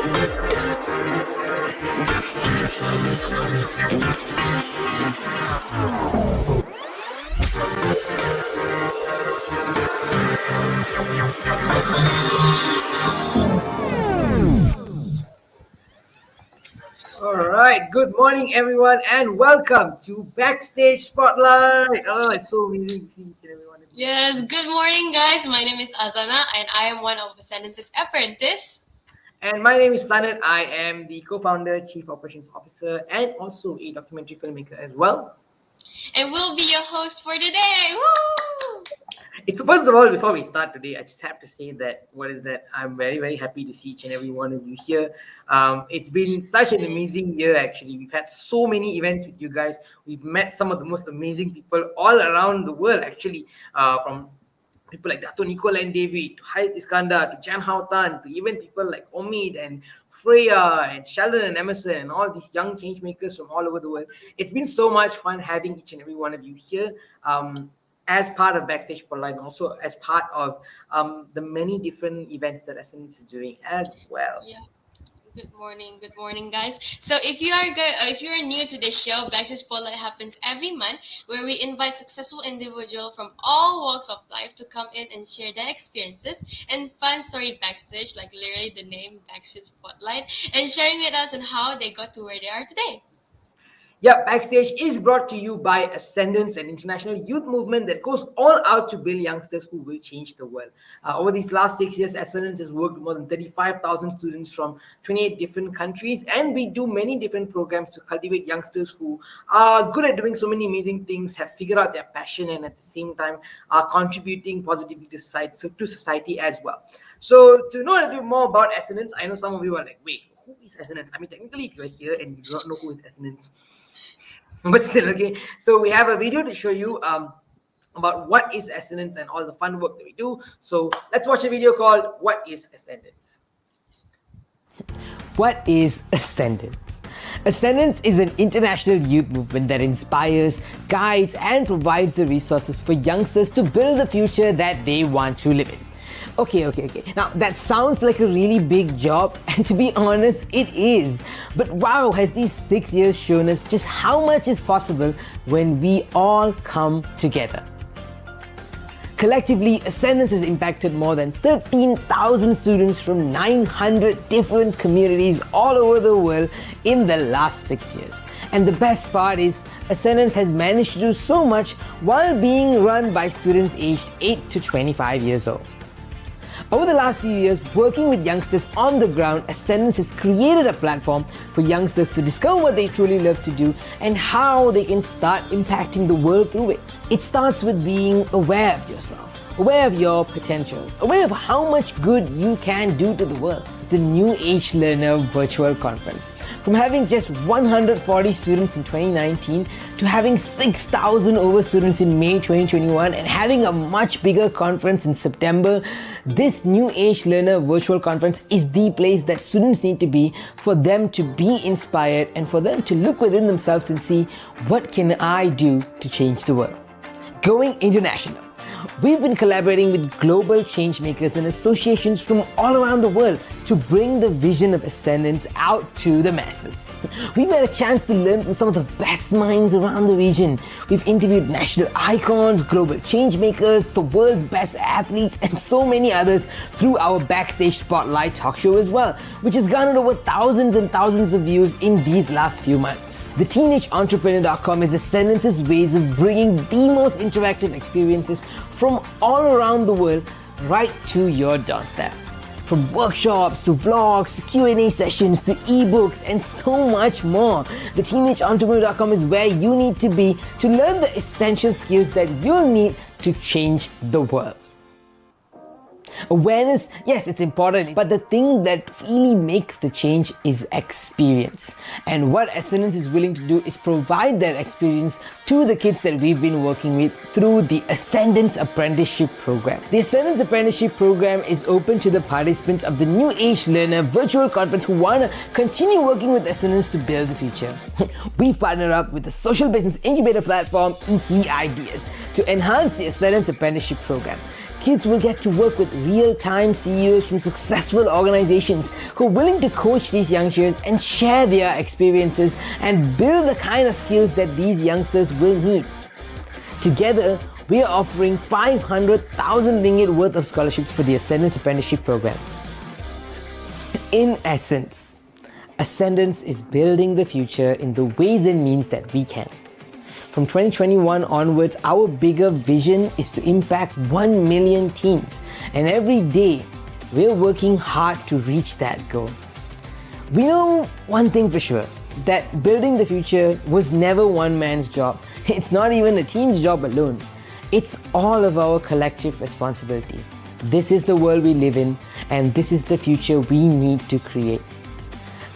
Alright, good morning everyone and welcome to Backstage Spotlight. Oh, it's so amazing to see each and every one of you. Yes, good morning guys. My name is Azana and I am one of Ascendance's apprentice. And my name is Sanat. I am the co-founder, chief operations officer, and also a documentary filmmaker as well. And we'll be your host for today. Woo! It's first of all, before we start today, I just have to say that I'm very, very happy to see each and every one of you here. It's been such an amazing year, actually. We've had so many events with you guys. We've met some of the most amazing people all around the world, actually, from people like Dato Nicola and David, to Hayat Iskandar, to Jan Hao Tan, to even people like Omid and Freya and Sheldon and Emerson and all these young change makers from all over the world. It's been so much fun having each and every one of you here. As part of Backstage Spotlight and also as part of the many different events that Ascendance is doing as well. Yeah. Good morning, guys. So if you are new to this show, Backstage Spotlight happens every month, where we invite successful individuals from all walks of life to come in and share their experiences and fun story backstage, like literally the name Backstage Spotlight, and sharing with us on how they got to where they are today. Yeah, Backstage is brought to you by Ascendance, an international youth movement that goes all out to build youngsters who will change the world. Over these last 6 years, Ascendance has worked with more than 35,000 students from 28 different countries, and we do many different programs to cultivate youngsters who are good at doing so many amazing things, have figured out their passion, and at the same time are contributing positively to society as well. So to know a little bit more about Ascendance, I know some of you are like, wait, who is Ascendance? I mean, technically, if you're here and you do not know who is Ascendance, but still, okay. So we have a video to show you about what is Ascendance and all the fun work that we do. So let's watch a video called "What is Ascendance?" What is Ascendance? Ascendance is an international youth movement that inspires, guides, and provides the resources for youngsters to build the future that they want to live in. Okay. Now, that sounds like a really big job, and to be honest, it is. But wow, has these 6 years shown us just how much is possible when we all come together. Collectively, Ascendance has impacted more than 13,000 students from 900 different communities all over the world in the last 6 years. And the best part is, Ascendance has managed to do so much while being run by students aged 8 to 25 years old. Over the last few years, working with youngsters on the ground, Ascendance has created a platform for youngsters to discover what they truly love to do and how they can start impacting the world through it. It starts with being aware of yourself, aware of your potentials, aware of how much good you can do to the world. The New Age Learner Virtual Conference. From having just 140 students in 2019 to having 6,000 over students in May 2021 and having a much bigger conference in September, this New Age Learner Virtual Conference is the place that students need to be for them to be inspired and for them to look within themselves and see, what can I do to change the world? Going international. We've been collaborating with global change makers and associations from all around the world to bring the vision of Ascendance out to the masses. We've had a chance to learn from some of the best minds around the region. We've interviewed national icons, global change makers, the world's best athletes, and so many others through our Backstage Spotlight talk show as well, which has garnered over thousands and thousands of views in these last few months. The TeenageEntrepreneur.com is Ascendance's ways of bringing the most interactive experiences from all around the world right to your doorstep. From workshops to vlogs to Q&A sessions to ebooks and so much more. The TeenageEntrepreneur.com is where you need to be to learn the essential skills that you'll need to change the world. Awareness, yes, it's important, but the thing that really makes the change is experience. And what Ascendance is willing to do is provide that experience to the kids that we've been working with through the Ascendance Apprenticeship Program. The Ascendance Apprenticeship Program is open to the participants of the New Age Learner Virtual Conference who want to continue working with Ascendance to build the future. We partner up with the social business incubator platform ET Ideas to enhance the Ascendance Apprenticeship Program. Kids will get to work with real-time CEOs from successful organizations who are willing to coach these youngsters and share their experiences and build the kind of skills that these youngsters will need. Together, we are offering 500,000 ringgit worth of scholarships for the Ascendance Apprenticeship Program. In essence, Ascendance is building the future in the ways and means that we can. From 2021 onwards, our bigger vision is to impact 1 million teens. And every day, we're working hard to reach that goal. We know one thing for sure, that building the future was never one man's job. It's not even a teen's job alone. It's all of our collective responsibility. This is the world we live in, and this is the future we need to create.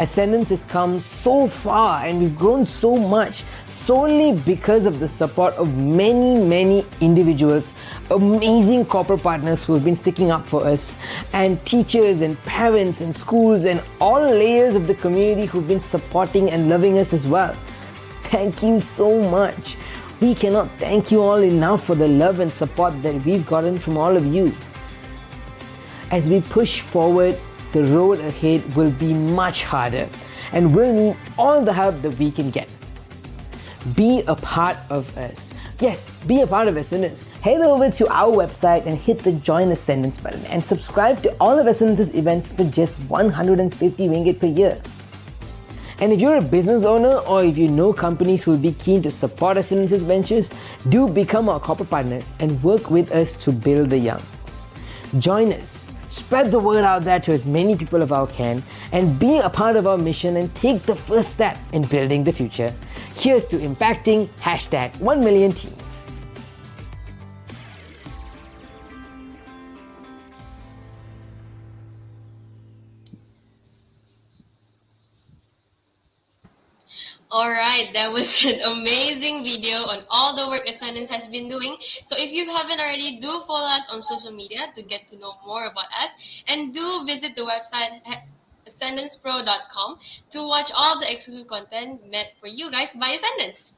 Ascendance has come so far and we've grown so much solely because of the support of many individuals, amazing corporate partners who have been sticking up for us, and teachers and parents and schools and all layers of the community who've been supporting and loving us as well. Thank you so much. We cannot thank you all enough for the love and support that we've gotten from all of you. As we push forward, the road ahead will be much harder and we'll need all the help that we can get. Be a part of us. Yes, be a part of Ascendance. Head over to our website and hit the Join Ascendance button and subscribe to all of Ascendance's events for just 150 ringgit per year. And if you're a business owner or if you know companies who will be keen to support Ascendance's ventures, do become our corporate partners and work with us to build the young. Join us. Spread the word out there to as many people as you can and be a part of our mission and take the first step in building the future. Here's to impacting #1 million teens. Alright, that was an amazing video on all the work Ascendance has been doing. So if you haven't already, do follow us on social media to get to know more about us. And do visit the website ascendancepro.com to watch all the exclusive content meant for you guys by Ascendance.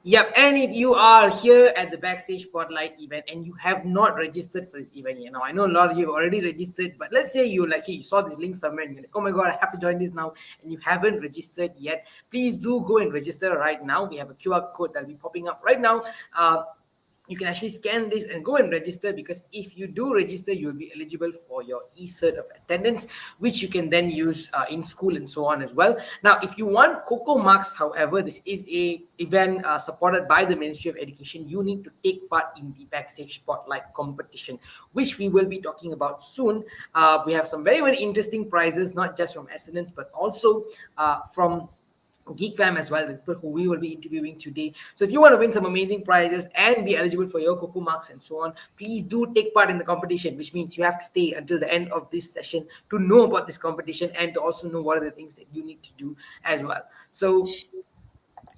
Yep, and if you are here at the Backstage Spotlight event and you have not registered for this event yet, now I know a lot of you have already registered, but let's say you like, hey, you saw this link somewhere and you're like, oh my god, I have to join this now, and you haven't registered yet, please do go and register right now. We have a QR code that'll be popping up right now. You can actually scan this and go and register, because if you do register, you will be eligible for your e-cert of attendance, which you can then use in school and so on as well. Now, if you want Coco Marks, however, this is a event supported by the Ministry of Education. You need to take part in the Backstage Spotlight competition, which we will be talking about soon. We have some very interesting prizes, not just from Ascendance, but also from Geek Fam as well, the people who we will be interviewing today. So if you want to win some amazing prizes and be eligible for your Coco Marks and so on, please do take part in the competition, which means you have to stay until the end of this session to know about this competition and to also know what are the things that you need to do as well. So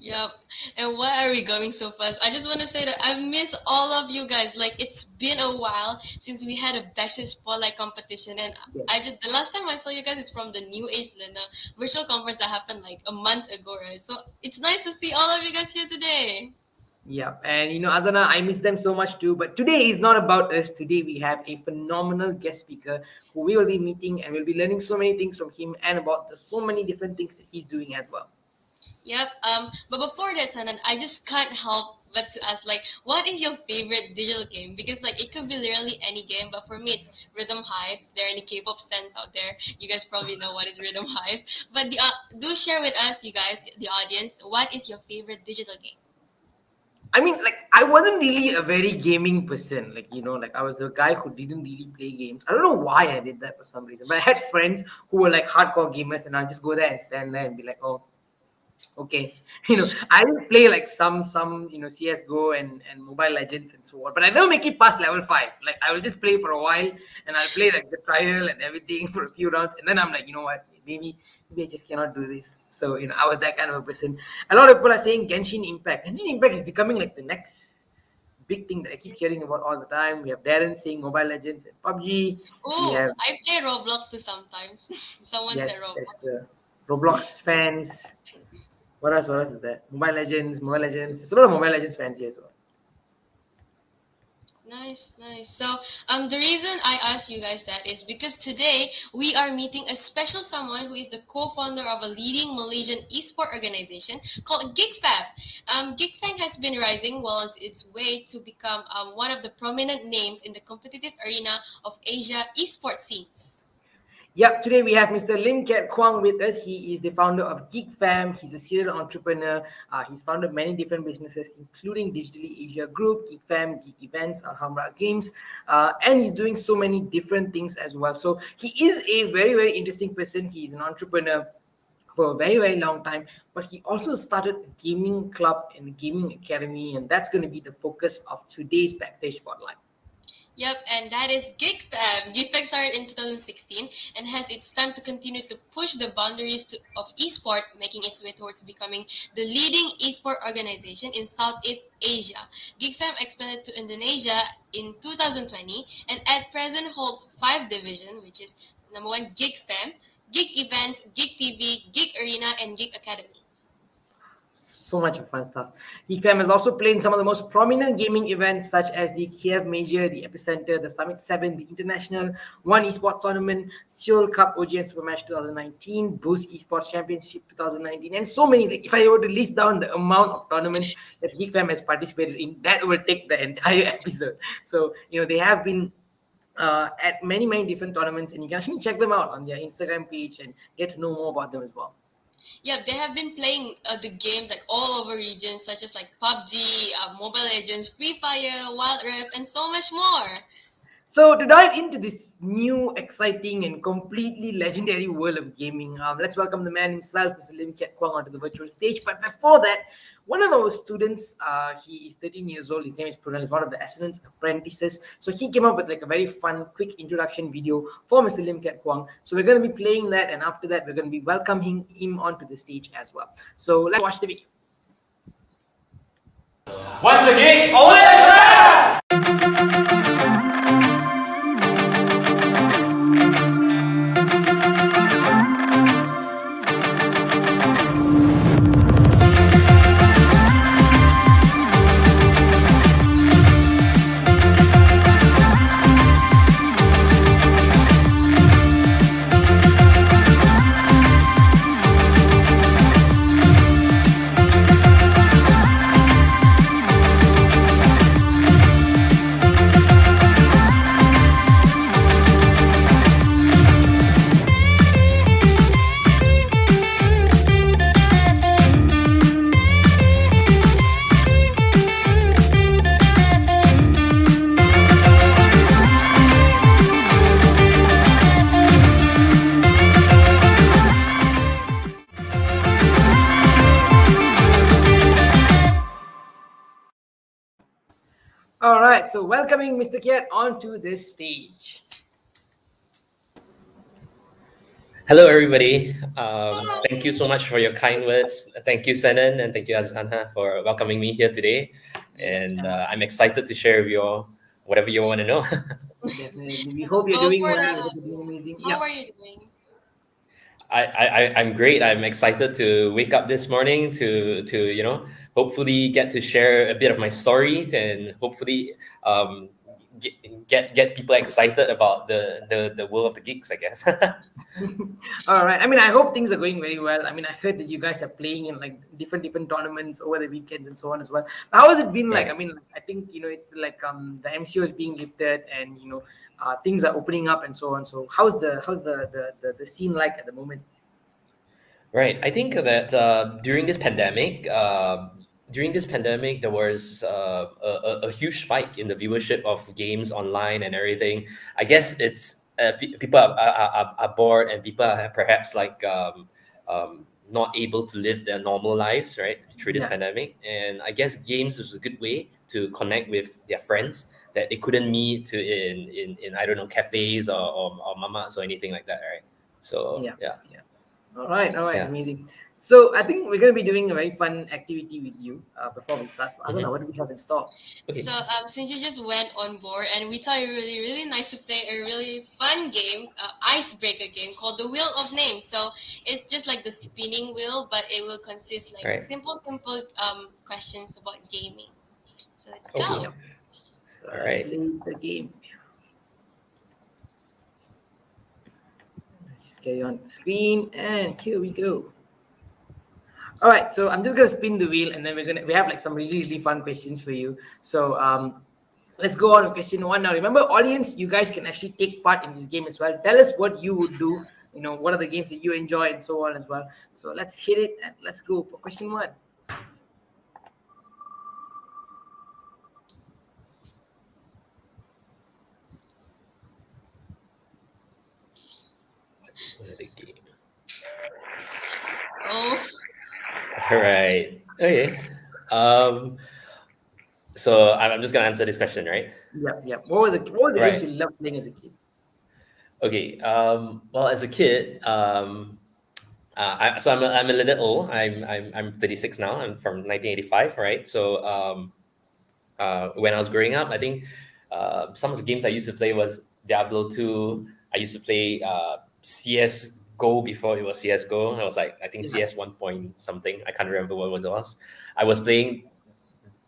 Yep. And why are we going so fast? I just want to say that I miss all of you guys. Like, it's been a while since we had a Backstage Spotlight competition, and yes. the last time I saw you guys is from the New Age Lena virtual conference that happened like a month ago, right? So it's nice to see all of you guys here today. Yeah, and Azana, I miss them so much too. But today is not about us. Today we have a phenomenal guest speaker who we will be meeting, and we'll be learning so many things from him and about the so many different things that he's doing as well. Yep. But before that, Sanan, I just can't help but to ask, like, what is your favorite digital game? Because like it could be literally any game, but for me it's Rhythm Hive. If there are any K-pop stands out there, you guys probably know what is Rhythm Hive. But do share with us, you guys, the audience, what is your favorite digital game? I mean, like, I wasn't really a very gaming person. Like I was the guy who didn't really play games. I don't know why I did that for some reason. But I had friends who were like hardcore gamers, and I'll just go there and stand there and be like, oh, okay. I didn't play like some CS:GO and Mobile Legends and so on, but I never make it past level 5. Like, I will just play for a while and I'll play like the trial and everything for a few rounds, and then I'm like, you know what, maybe I just cannot do this. So I was that kind of a person. A lot of people are saying Genshin Impact. Genshin Impact is becoming like the next big thing that I keep hearing about all the time. We have Darren saying Mobile Legends and PUBG. We Oh, have, I play Roblox too sometimes. Someone said yes, Roblox. there's the Roblox fans. What else is there? Mobile Legends. There's a lot of Mobile Legends fans here as well. Nice, nice. So, the reason I asked you guys that is because today we are meeting a special someone who is the co-founder of a leading Malaysian esport organization called Geek Fam. Geek Fam has been rising well on its way to become one of the prominent names in the competitive arena of Asia esport scenes. Yep, today we have Mr. Lim Keat Kuang with us. He is the founder of Geek Fam. He's a serial entrepreneur. He's founded many different businesses, including Digitally Asia Group, Geek Fam, Geek Events, Alhambra Games, and he's doing so many different things as well. So he is a very, very interesting person. He's an entrepreneur for a very, very long time, but he also started a gaming club and a gaming academy, and that's going to be the focus of today's Backstage Spotlight. Yep, and that is Geek Fam. Geek Fam started in 2016 and has its time to continue to push the boundaries of esport, making its way towards becoming the leading esport organization in Southeast Asia. Geek Fam expanded to Indonesia in 2020 and at present holds 5 divisions, which is number one, Geek Fam, Geek Events, Geek TV, Geek Arena, and Geek Academy. So much of fun stuff. GeekFam has also played in some of the most prominent gaming events such as the Kiev Major, the Epicenter, the Summit 7, the International, One Esports Tournament, Seoul Cup, OGN Supermatch 2019, Boost Esports Championship 2019, and so many. Like, if I were to list down the amount of tournaments that GeekFam has participated in, that will take the entire episode. So, they have been at many, many different tournaments, and you can actually check them out on their Instagram page and get to know more about them as well. Yeah, they have been playing the games like all over regions such as like PUBG, Mobile Legends, Free Fire, Wild Rift, and so much more. So to dive into this new, exciting, and completely legendary world of gaming, let's welcome the man himself, Mr. Lim Keat Kuang, onto the virtual stage. But before that, one of our students, he is 13 years old. His name is Prunal. He's one of the Ascendance apprentices. So he came up with like a very fun, quick introduction video for Mr. Lim Keat Kuang. So we're going to be playing that, and after that, we're going to be welcoming him onto the stage as well. So let's watch the video. Once again, always there! All right, so welcoming Mr. Keat onto this stage. Hello, everybody. Thank you so much for your kind words. Thank you, Senan, and thank you, Azanha, for welcoming me here today. And I'm excited to share with you all whatever you want to know. Definitely. We hope you're Go doing for well. it. We hope you're doing amazing. How are you doing? I'm great. I'm excited to wake up this morning to hopefully get to share a bit of my story and hopefully get people excited about the world of the geeks, I guess. All right. I mean, I hope things are going very well. I mean, I heard that you guys are playing in like different tournaments over the weekends and so on as well. How has it been like? Yeah. I mean, I think it's like the MCO is being lifted and things are opening up and so on. So how's the scene like at the moment? Right. I think that during this pandemic, there was a huge spike in the viewership of games online and everything. I guess it's people are bored and people are perhaps like not able to live their normal lives, right, through this Yeah. pandemic. And I guess games is a good way to connect with their friends that they couldn't meet in I don't know, cafes or mamas or anything like that, right? So yeah. All right, Yeah. amazing. So I think we're going to be doing a very fun activity with you before we start. I don't know, what do we have in store? Okay. So since you just went on board and we thought it really, really nice to play a really fun game, icebreaker game called the Wheel of Names. So it's just like the spinning wheel, but it will consist like Right. simple questions about gaming. So let's Okay. go. So All let's right. play the game. Let's just carry on the screen, and here we go. All right, so I'm just gonna spin the wheel, and then we have like some really fun questions for you. So let's go on to question one now. Remember, audience, you guys can actually take part in this game as well. Tell us what you would do. You know, what are the games that you enjoy, and so on as well. So let's hit it and let's go for question one. What are the game? Oh, All right. Okay. Um. So I'm just gonna answer this question, right? Yep. What were the games Right. you loved playing as a kid? Okay. Well, as a kid, so I'm a little old. I'm 36 now. I'm from 1985, right? So when I was growing up, I think some of the games I used to play was Diablo 2. I used to play CS Go before it was CS Go. I was like, I think Yeah. CS 1 point something. I can't remember what it was. I was playing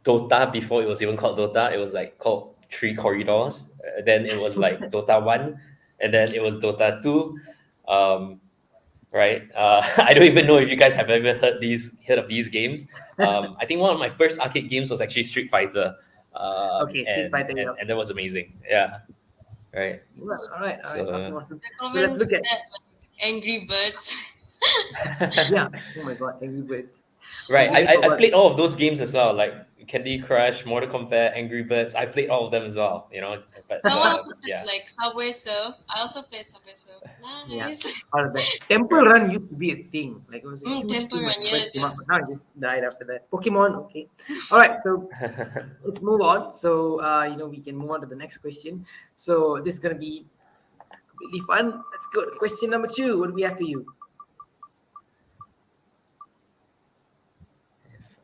Dota before it was even called Dota. It was like called Three Corridors. Then it was like Dota 1. And then it was Dota 2. Um, right? I don't even know if you guys have ever heard of these games. I think one of my first arcade games was actually Street Fighter, Okay, Street Fighter. Yep. and that was amazing. Yeah, right. Well, all right. So Awesome. the So let's comments look at said like Angry Birds. yeah. Oh my God, Angry Birds. right, Completely I've forgot. played all of those games as well, like Candy Crush, Mortal Kombat, Angry Birds. I played all of them as well. You know, but Someone also said yeah, like Subway Surf. I also played Subway Surf. Yeah. Nice. All of that. Temple Run used to be a thing. Like it was a huge Temple thing Run, when it first yes, came out, yes. but now it just died after that. Pokemon, okay. All right, so let's move on. So we can move on to the next question. So this is gonna be completely fun. Let's go to question number 2. What do we have for you?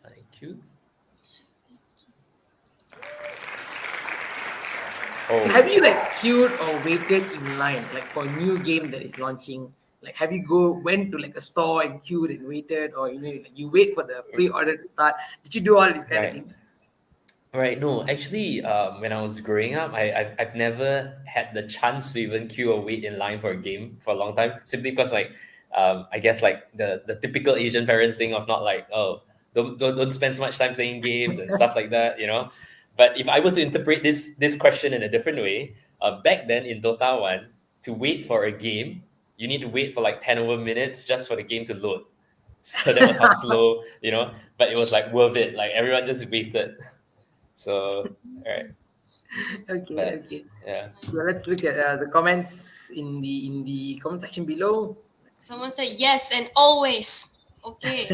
FIQ. So have you like queued or waited in line like for a new game that is launching? Like have you went to like a store and queued and waited, or like, you wait for the pre-order to start? Did you do all these kind of Right. things? Right. No, actually, when I was growing up, I've never had the chance to even queue or wait in line for a game for a long time, simply because like I guess like the typical Asian parents thing of not like, oh, don't spend so much time playing games and stuff like that, you know. But if I were to interpret this question in a different way, back then in Dota 1, to wait for a game, you need to wait for like 10 over minutes just for the game to load. So that was how slow, you know, but it was like worth it. Like everyone just waited. So, all right, Okay, but okay. yeah, So let's look at the comments in the comment section below. Someone said yes and always. Okay.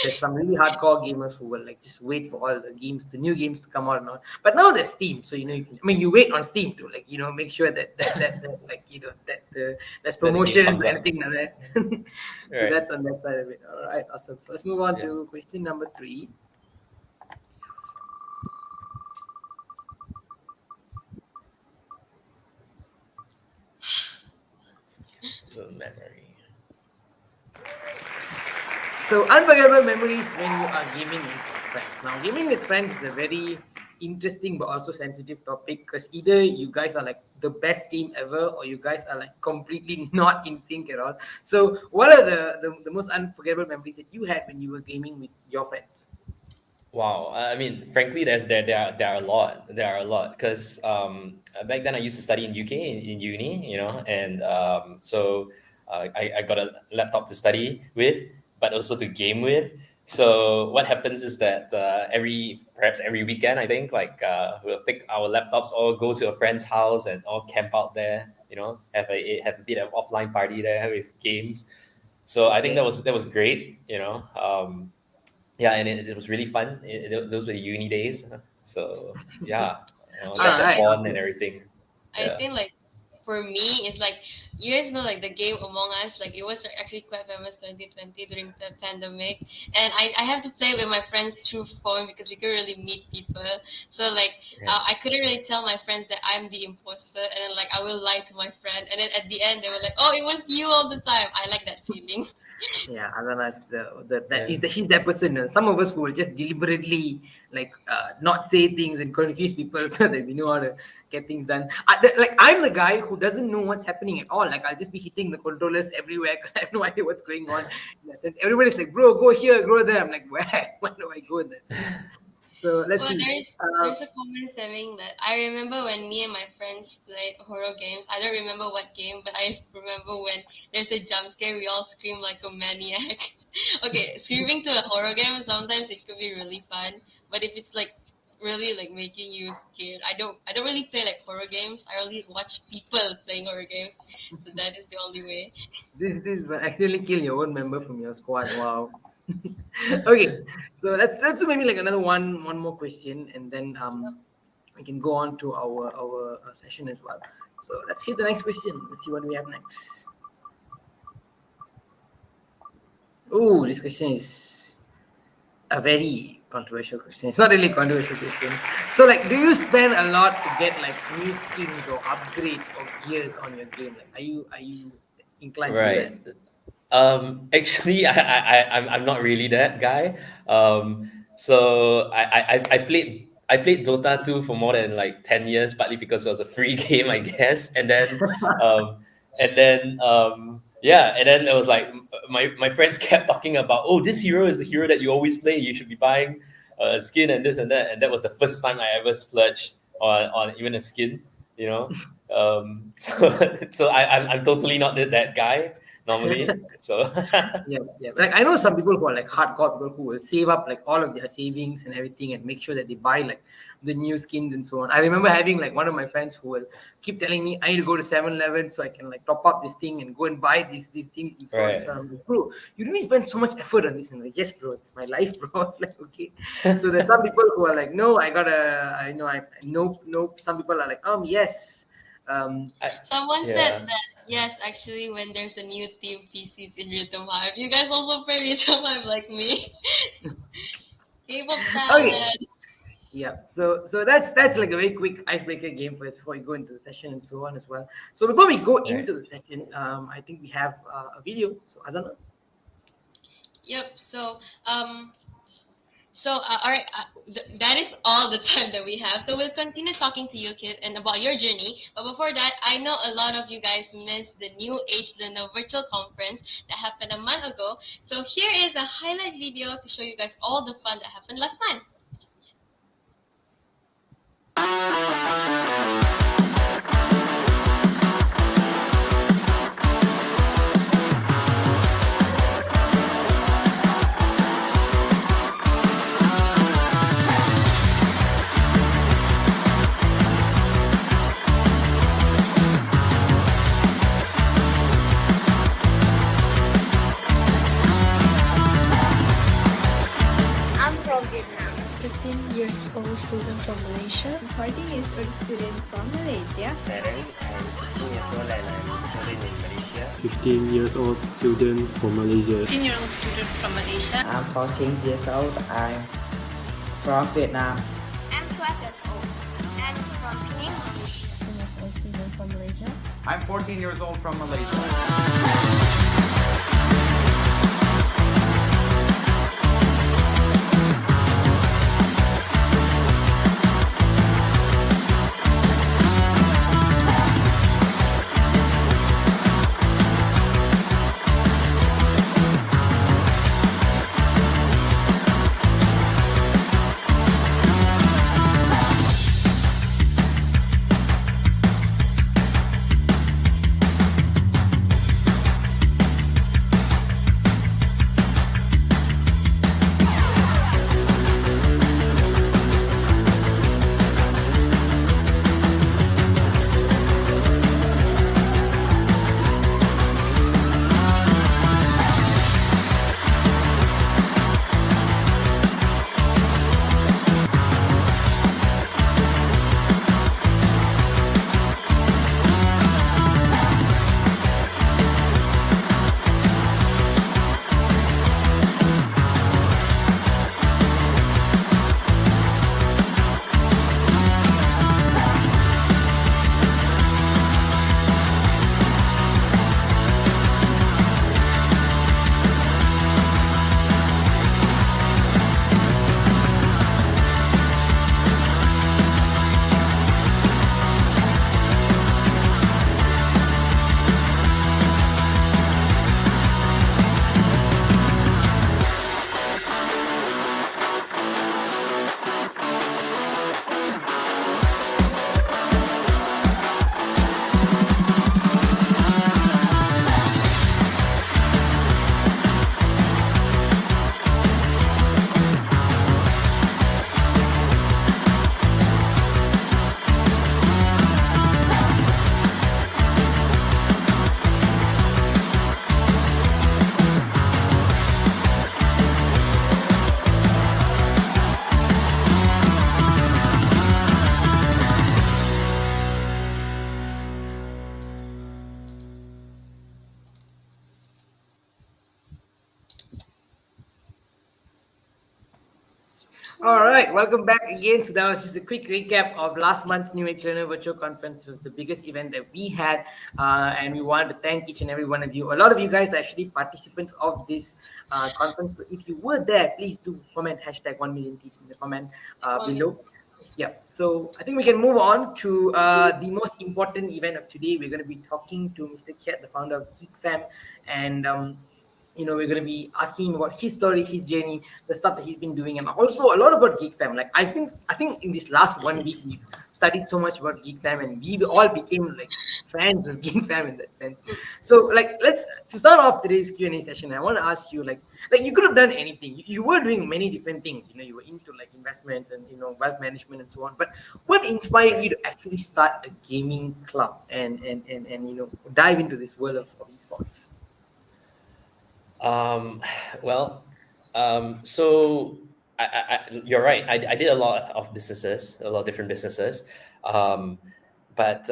There's some really hardcore gamers who will like just wait for all the new games to come out and all. But now there's Steam, so you wait on Steam to like make sure that like there's then the game promotions comes or up. anything like that. So Right. that's on that side of it. All right, awesome. So let's move on Yeah. to question number 3. The memory. So unforgettable memories when you are gaming with friends. Now, gaming with friends is a very interesting but also sensitive topic because either you guys are like the best team ever or you guys are like completely not in sync at all. So, what are the most unforgettable memories that you had when you were gaming with your friends? Wow. I mean, frankly, there are a lot. There are a lot because back then I used to study in UK in uni, you know, and so I got a laptop to study with, but also to game with. So what happens is that perhaps every weekend, I think, like we'll take our laptops, all go to a friend's house and all camp out there, you know, have a bit of offline party there with games. So I think Okay. that was great, you know. Yeah, and it was really fun. Those were the uni days. So yeah, you know, All that right. bond and Awesome. everything. I Yeah. think like for me it's like you guys know like the game Among Us, like it was actually quite famous 2020 during the pandemic, and I have to play with my friends through phone because we couldn't really meet people. So like Yeah. I couldn't really tell my friends that I'm the imposter, and then like I will lie to my friend, and then at the end they were like, oh, it was you all the time. I like that feeling. Yeah, Adana's Yeah. he's that person. Some of us who will just deliberately not say things and confuse people so that we know how to get things done. I'm the guy who doesn't know what's happening at all. Like I'll just be hitting the controllers everywhere because I have no idea what's going on. In that sense. Everybody's like, "Bro, go here, go there." I'm like, "Where? Where do I go in that sense?" So let's Well, see. there's a common saying that I remember when me and my friends played horror games. I don't remember what game, but I remember when there's a jump scare, we all scream like a maniac. Okay, screaming to a horror game sometimes it could be really fun, but if it's like really like making you scared, I don't really play like horror games. I only watch people playing horror games, so that is the only way. This will accidentally kill your own member from your squad. Wow. Okay, so let's do maybe like another one more question, and then we can go on to our session as well. So let's hit the next question. Let's see what we have next. Oh, this question is a very controversial question. It's not really a controversial question. So, like, do you spend a lot to get like new skins or upgrades or gears on your game? Like, are you inclined to do that? Right. Actually, I'm not really that guy. So I played Dota 2 for more than like 10 years, partly because it was a free game, I guess. Um, yeah, and then it was like my friends kept talking about, oh, this hero is the hero that you always play. You should be buying a skin and this and that. And that was the first time I ever splurged on even a skin, you know. So I'm totally not that guy normally. So Yeah, yeah. Like I know some people who are like hardcore people who will save up like all of their savings and everything and make sure that they buy like the new skins and so on. I remember having like one of my friends who will keep telling me I need to go to 7-Eleven so I can like top up this thing and go and buy these things and so on. right. So I'm like, bro, you really spend so much effort on this. And I'm like, yes, bro, it's my life, bro. It's like, okay. So there's some people who are like, no, I know some people are like, yes. Someone said Yeah. that yes, actually, when there's a new team PCs in Rhythm 5, you guys also play Rhythm 5 like me. K-pop Okay. style. Yeah, so that's like a very quick icebreaker game for us before we go into the session and so on as well. So before we go Right. into the session, I think we have a video. So Azana, Yep. All right, that is all the time that we have. So we'll continue talking to you, Kit, and about your journey. But before that, I know a lot of you guys missed the New Age Leno virtual conference that happened a month ago. So here is a highlight video to show you guys all the fun that happened last month. I'm from Vietnam. 15 years old student from Malaysia. 14 years old student from Malaysia. Darren, I'm 16 years old and I'm studying in Malaysia. 15 years old student from Malaysia. 15-year-old student from Malaysia. I'm 14 years old. I'm from Vietnam. I'm 12 years old. I'm from Penang, Malaysia. Student from Malaysia. I'm 14 years old from Malaysia. All right, welcome back again. So that was just a quick recap of last month's New Age Learner Virtual Conference. It was the biggest event that we had, and we wanted to thank each and every one of you. A lot of you guys are actually participants of this conference. So if you were there, please do comment hashtag 1 million Ts in the comment below. Yeah, so I think we can move on to the most important event of today. We're going to be talking to Mr. Keat, the founder of Geek Fam, and we're going to be asking him about his story, his journey, the stuff that he's been doing, and also a lot about Geek Fam. Like I think in this last 1 week we've studied so much about Geek Fam, and we all became like fans of Geek Fam in that sense. So like let's to start off today's Q&A session. I want to ask you like you could have done anything. You were doing many different things. You were into like investments and wealth management and so on. But what inspired you to actually start a gaming club and dive into this world of esports? Well, so you're right. I did a lot of businesses, a lot of different businesses. But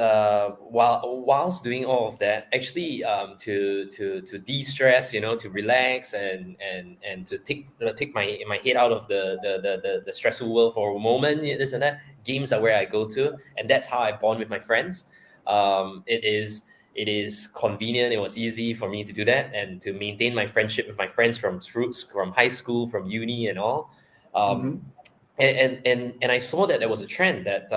whilst doing all of that, actually, to de-stress, to relax and to take my head out of the stressful world for a moment, this and that, games are where I go to, and that's how I bond with my friends. It is convenient. It was easy for me to do that and to maintain my friendship with my friends from high school, from uni, and all. And I saw that there was a trend that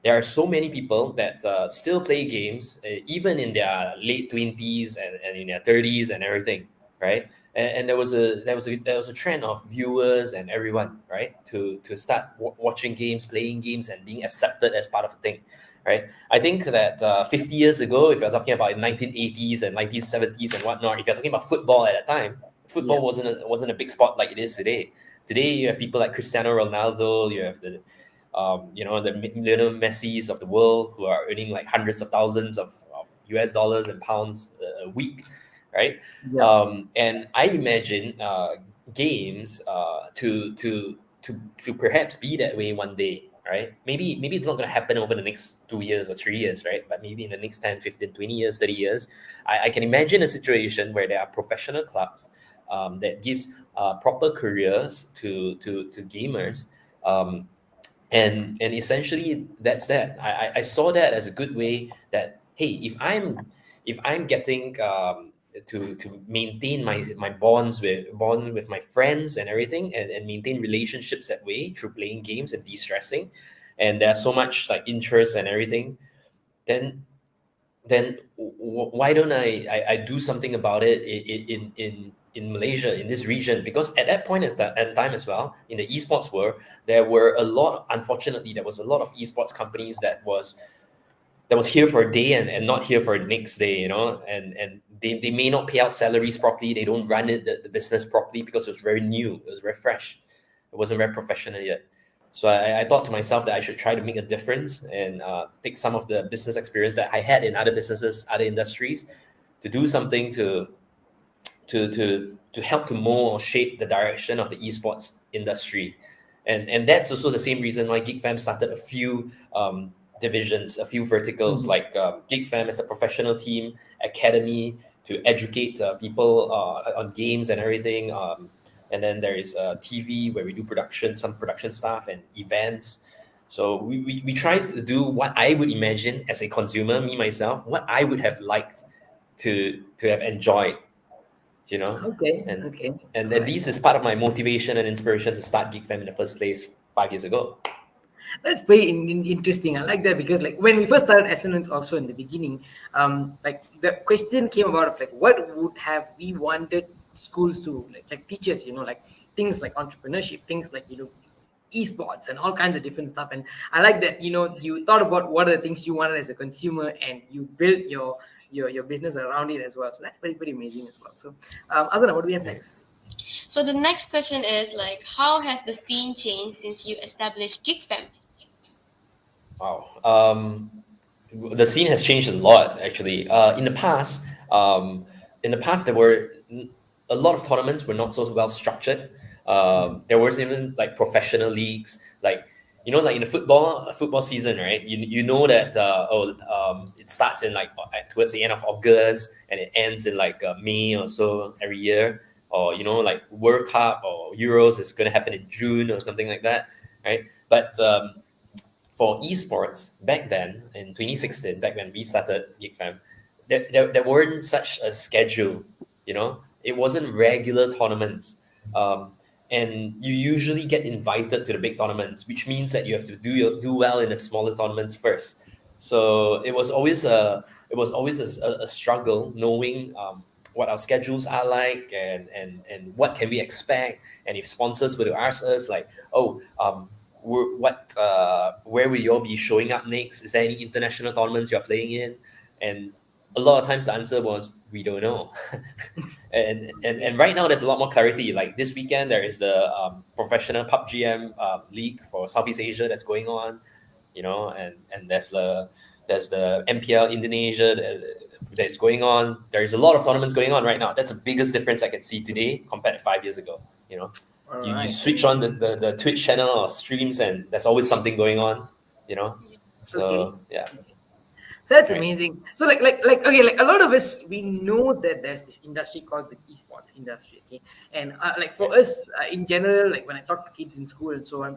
there are so many people that still play games even in their late 20s and in their 30s and everything, right? And there was a trend of viewers and everyone, right, to start watching games, playing games, and being accepted as part of the thing. Right, I think that 50 years ago, if you're talking about 1980s and 1970s and whatnot, if you're talking about football at that time, football wasn't a big sport like it is today. Today, you have people like Cristiano Ronaldo, you have the Lionel Messi's of the world who are earning like hundreds of thousands of US dollars and pounds a week, right? And I imagine games to perhaps be that way one day. Right? Maybe it's not going to happen over the next 2 years or 3 years, right? But maybe in the next 10, 15, 20 years, 30 years, I can imagine a situation where there are professional clubs that gives proper careers to gamers. And essentially that's that. I saw that as a good way that, hey, if I'm getting to maintain my bond with my friends and everything, and maintain relationships that way through playing games and de-stressing, and there's so much like interest and everything, then why don't I do something about it in Malaysia, in this region? Because at that point in time as well, in the esports world, unfortunately there was a lot of esports companies that was here for a day and not here for the next day, and they may not pay out salaries properly. They don't run the business properly because it was very new, it was very fresh, it wasn't very professional yet. So I thought to myself that I should try to make a difference and take some of the business experience that I had in other businesses, other industries, to do something to help to mold or shape the direction of the esports industry. And that's also the same reason why Geek Fam started a few divisions, a few verticals, like Geek Fam as a professional team, academy to educate people on games and everything. And then there is TV where we do some production stuff and events. So we try to do what I would imagine as a consumer, me myself, what I would have liked to have enjoyed, And then this is part of my motivation and inspiration to start Geek Fam in the first place 5 years ago. That's very interesting. I like that because like when we first started Ascendance also in the beginning, like the question came about of like what would have we wanted schools to like teachers, like things like entrepreneurship, things like esports and all kinds of different stuff. And I like that you thought about what are the things you wanted as a consumer and you built your business around it as well. So that's pretty amazing as well. So Azana, what do we have next? So the next question is like, how has the scene changed since you established Geek Fam? Wow. The scene has changed a lot, actually. In the past, there were a lot of tournaments were not so well structured. There was even like professional leagues, like in the football season, right? You know that it starts in like towards the end of August and it ends in like May or so every year. or like World Cup or Euros is going to happen in June or something like that, right? But for esports back then in 2016, back when we started Geek Fam, there weren't such a schedule. It wasn't regular tournaments, and you usually get invited to the big tournaments, which means that you have to do well in the smaller tournaments first. So it was always a struggle knowing what our schedules are like, and what can we expect, and if sponsors were to ask us like, oh, where will you all be showing up next? Is there any international tournaments you're playing in? And a lot of times the answer was, we don't know. and right now there's a lot more clarity. Like this weekend there is the professional PUBG league for Southeast Asia that's going on, and there's the MPL Indonesia that's going on. There's a lot of tournaments going on right now. That's the biggest difference I can see today compared to 5 years ago. You switch on the Twitch channel or streams, and there's always something going on. So yeah. So that's amazing. So like okay, like a lot of us, we know that there's this industry called the esports industry. Okay, and like for us in general, like when I talk to kids in school and so on,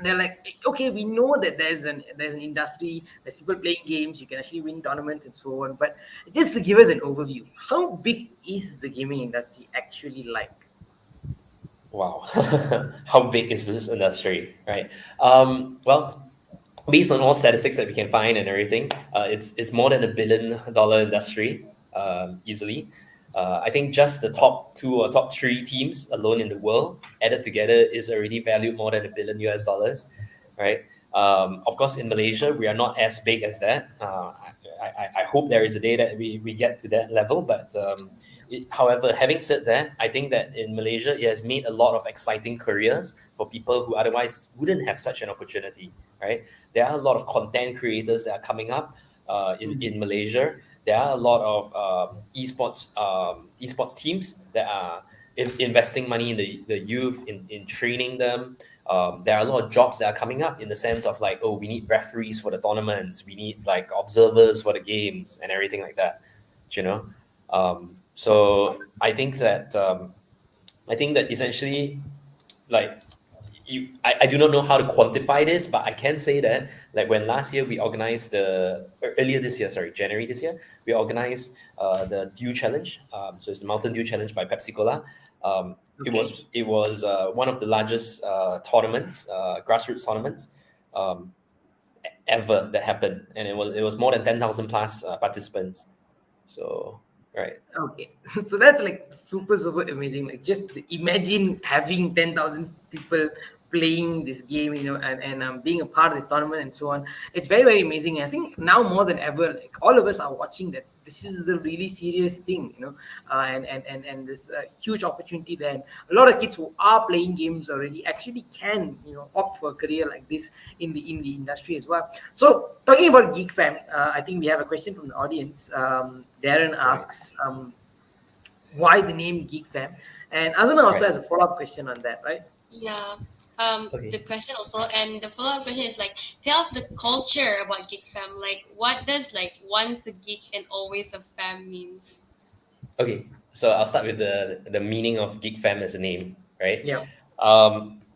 they're like, okay, we know that there's an industry, there's people playing games, you can actually win tournaments and so on. But just to give us an overview, how big is the gaming industry actually like? Wow, how big is this industry, right? Well, based on all statistics that we can find and everything, it's more than $1 billion industry, easily. I think just the top 2 or top 3 teams alone in the world added together is already valued more than $1 billion US, right? Of course, in Malaysia, we are not as big as that. I hope there is a day that we get to that level. But however, having said that, I think that in Malaysia, it has made a lot of exciting careers for people who otherwise wouldn't have such an opportunity, right? There are a lot of content creators that are coming up in Malaysia. There are a lot of esports teams that are investing money in the youth, in training them. There are a lot of jobs that are coming up in the sense of like, oh, we need referees for the tournaments, we need like observers for the games and everything like that, so I think that essentially, like, I do not know how to quantify this, but I can say that like when last year we organized January this year, we organized the Dew Challenge. So it's the Mountain Dew Challenge by Pepsi Cola. It was one of the largest tournaments, grassroots tournaments, ever that happened, and it was more than 10,000 plus participants. So right. Okay, so that's like super amazing. Like just imagine having 10,000 people playing this game, and being a part of this tournament and so on. It's very, very amazing. And I think now more than ever, like all of us are watching that this is the really serious thing, and this huge opportunity there. And a lot of kids who are playing games already actually can, opt for a career like this in the industry as well. So talking about Geek Fam, I think we have a question from the audience. Darren asks, why the name Geek Fam? And Azuna also has a follow-up question on that, right? Yeah. The question also, and the follow-up question is like, tell us the culture about Geek Fam. Like, what does like once a geek and always a fam means? Okay, so I'll start with the meaning of Geek Fam as a name, right? Yeah.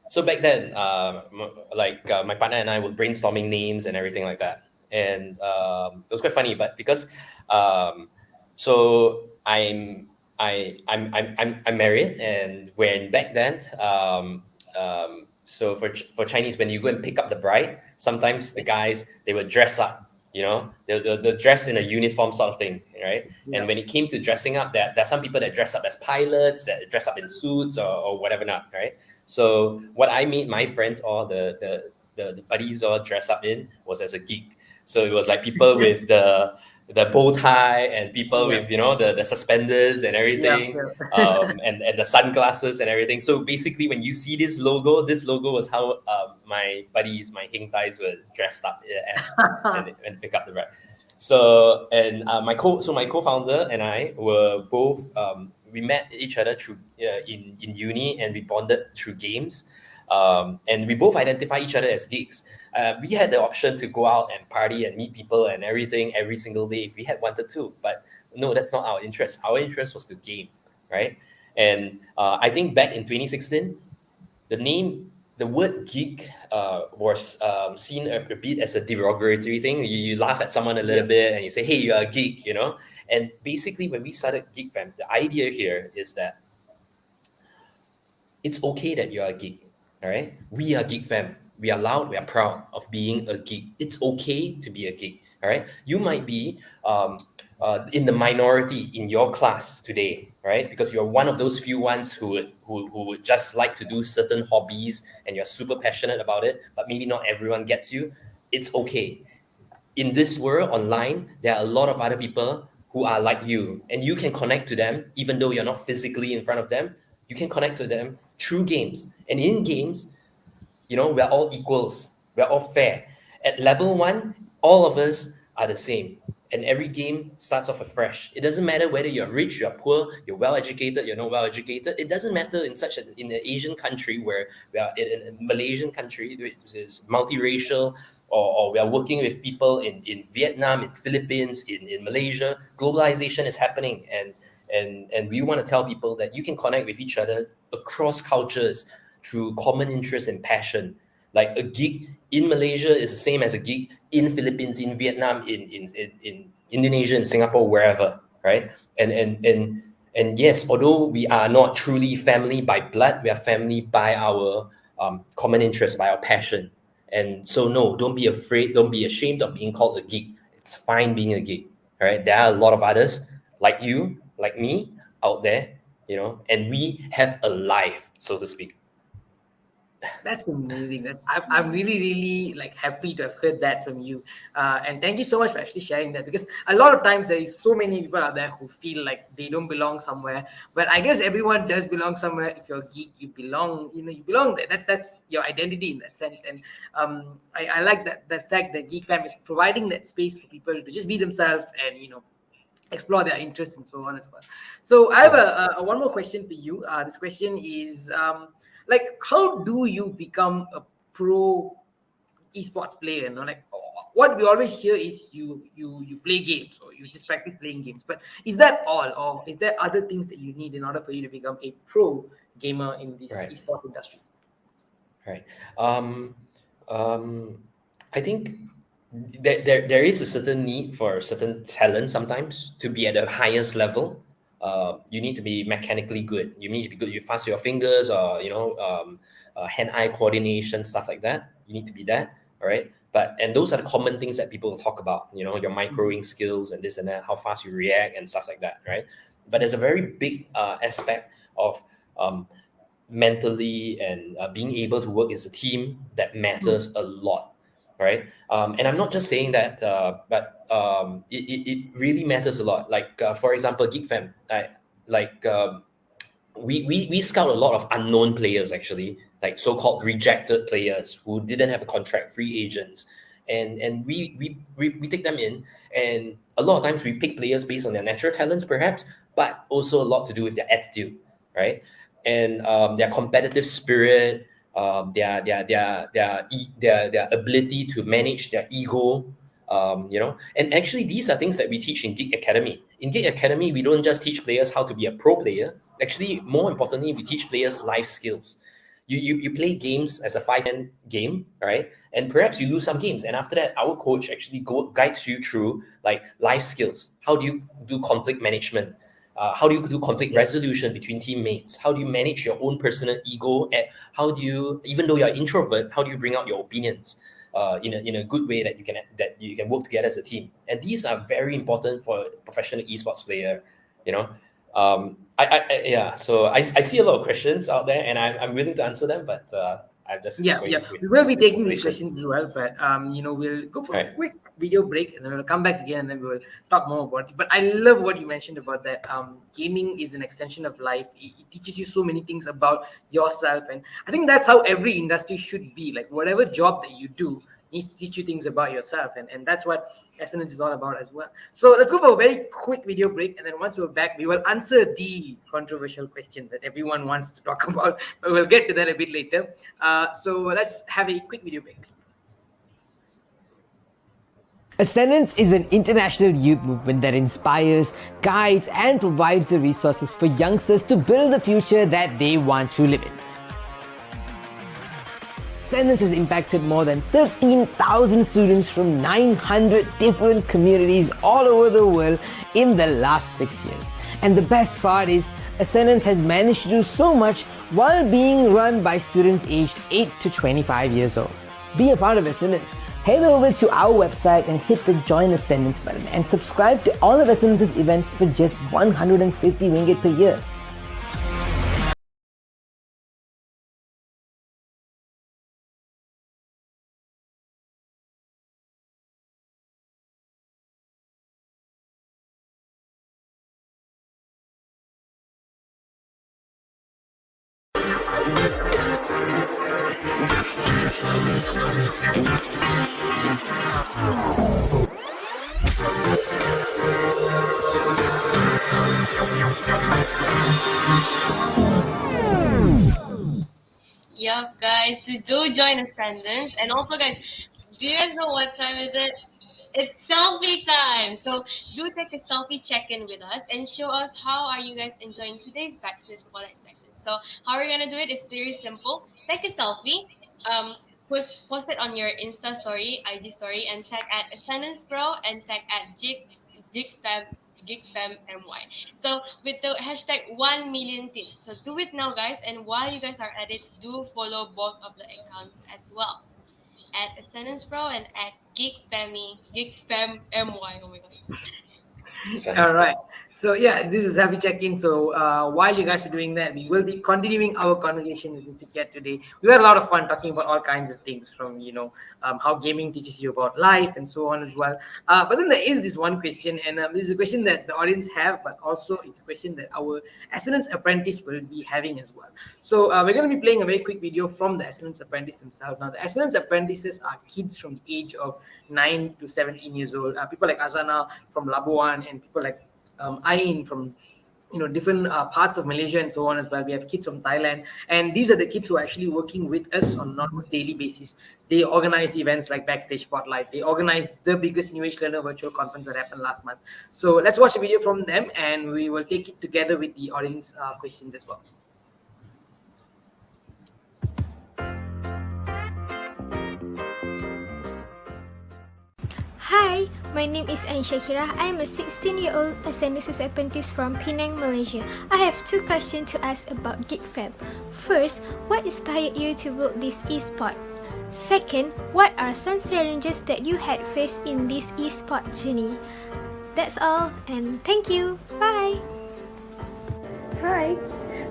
So back then, my partner and I were brainstorming names and everything like that, and it was quite funny. But because so I'm married, and when back then, so for Chinese, when you go and pick up the bride, sometimes the guys, they would dress up, they'll dress in a uniform sort of thing, right? Yeah. And when it came to dressing up, there's some people that dress up as pilots, that dress up in suits or whatever not, right? So what I made my friends or the buddies all dress up in was as a geek. So it was like people with the bow tie, and people with the suspenders and everything, and the sunglasses and everything. So basically, when you see this logo was how my buddies, my hing tais, were dressed up as and pick up the bride. So and my co-founder and I were both we met each other through in uni, and we bonded through games. And we both identify each other as geeks. We had the option to go out and party and meet people and everything every single day if we had wanted to, but no, that's not our interest. Our interest was to game, right? And I think back in 2016, the word geek was seen a bit as a derogatory thing. You laugh at someone a little bit and you say, hey, you're a geek, you know? And basically, when we started Geek Fam, the idea here is that it's okay that you're a geek, all right? We are Geek Fam. We are loud, we are proud of being a geek. It's okay to be a geek, all right? You might be in the minority in your class today, right? Because you're one of those few ones who would just like to do certain hobbies and you're super passionate about it, but maybe not everyone gets you. It's okay. In this world online, there are a lot of other people who are like you, and you can connect to them even though you're not physically in front of them. You can connect to them through games, and in games, you know, we're all equals, we're all fair. At level 1, all of us are the same, and every game starts off afresh. It doesn't matter whether you're rich, you're poor, you're well educated, you're not well educated. It doesn't matter in an Asian country where we are in a Malaysian country, which is multiracial, or we are working with people in Vietnam, in Philippines, in Malaysia. Globalization is happening, and we want to tell people that you can connect with each other across cultures through common interest and passion. Like a geek in Malaysia is the same as a geek in Philippines, in Vietnam, in Indonesia, in Singapore, wherever, right? And yes, although we are not truly family by blood, we are family by our common interest, by our passion. And so, no, don't be afraid, don't be ashamed of being called a geek. It's fine being a geek, all right? There are a lot of others like you, like me, out there, you know, and we have a life, so to speak. That's amazing. I'm really, really like happy to have heard that from you. And thank you so much for actually sharing that, because a lot of times there is so many people out there who feel like they don't belong somewhere. But I guess everyone does belong somewhere. If you're a geek, you belong, you belong there. That's your identity in that sense. And I like that fact that Geek Fam is providing that space for people to just be themselves and, explore their interests and so on as well. So I have a one more question for you. This question is like, how do you become a pro esports player? Like what we always hear is you play games or you just practice playing games. But is that all, or is there other things that you need in order for you to become a pro gamer in this esports industry? Right. I think there is a certain need for a certain talent sometimes to be at the highest level. You need to be mechanically good. You need to be good. You fast your fingers, or hand-eye coordination, stuff like that. You need to be that. All right. And those are the common things that people talk about. Your microwing skills and this and that, how fast you react and stuff like that. Right. But there's a very big aspect of mentally and being able to work as a team that matters a lot, right? And I'm not just saying that, but it really matters a lot. Like for example, Geek Fam, we scout a lot of unknown players, actually, like so-called rejected players who didn't have a contract, free agents, and we take them in, and a lot of times we pick players based on their natural talents, perhaps, but also a lot to do with their attitude, right? And their competitive spirit, their ability to manage their ego, and actually these are things that we teach in Geek Academy. In Geek Academy, we don't just teach players how to be a pro player. Actually, more importantly, we teach players life skills. You play games as a 5-man game, right? And perhaps you lose some games, and after that, our coach actually guides you through like life skills. How do you do conflict management? How do you do conflict resolution between teammates? How do you manage your own personal ego? And how do you, even though you're an introvert, how do you bring out your opinions in a good way that you can work together as a team? And these are very important for a professional esports player. So I see a lot of questions out there, and I'm willing to answer them, but I'm just we will be taking these questions as well, but we'll go for a quick video break and then we'll come back again and then we'll talk more about it. But I love what you mentioned about that. Gaming is an extension of life. It teaches you so many things about yourself, and I think that's how every industry should be. Like whatever job that you do needs to teach you things about yourself, and that's what Ascendance is all about as well. So let's go for a very quick video break, and then once we're back, we will answer the controversial question that everyone wants to talk about, but we'll get to that a bit later. So let's have a quick video break. Ascendance is an international youth movement that inspires, guides, and provides the resources for youngsters to build the future that they want to live in. Ascendance has impacted more than 13,000 students from 900 different communities all over the world in the last 6 years. And the best part is, Ascendance has managed to do so much while being run by students aged 8 to 25 years old. Be a part of Ascendance. Head over to our website and hit the Join Ascendance button and subscribe to all of Ascendance's events for just 150 ringgit per year. Yup, guys, so do join Ascendance. And also, guys, do you guys know what time is it? It's selfie time. So do take a selfie check-in with us and show us how are you guys enjoying today's Backstage Spotlight session. So how we're gonna do it is very simple. Take a selfie, post it on your Insta story, IG story, and tag at Ascendance Pro and tag at GeekFamMY. So with the hashtag 1 million teens. So do it now, guys. And while you guys are at it, do follow both of the accounts as well. At Ascendance Pro and at GeekFamMY. Oh my god. All right. So yeah, this is Happy Check-in. So while you guys are doing that, we will be continuing our conversation with Mr. Keat today. We had a lot of fun talking about all kinds of things from, how gaming teaches you about life and so on as well. But then there is this one question, and this is a question that the audience have, but also it's a question that our Ascendance apprentice will be having as well. So we're going to be playing a very quick video from the Ascendance apprentice themselves. Now, the Ascendance apprentices are kids from the age of 9 to 17 years old. People like Azana from Labuan and people like Ain from different parts of Malaysia and so on as well. We have kids from Thailand, and these are the kids who are actually working with us on an almost daily basis. They organize events like Backstage Spotlight. They organize the biggest New Age Learner virtual conference that happened last month. So let's watch a video from them, and we will take it together with the audience questions as well. Hi, my name is Ain Shakira. I am a 16-year-old Ascendance apprentice from Penang, Malaysia. I have two questions to ask about Geek Fam. First, what inspired you to build this esport? Second, what are some challenges that you had faced in this esport journey? That's all, and thank you. Bye. Hi,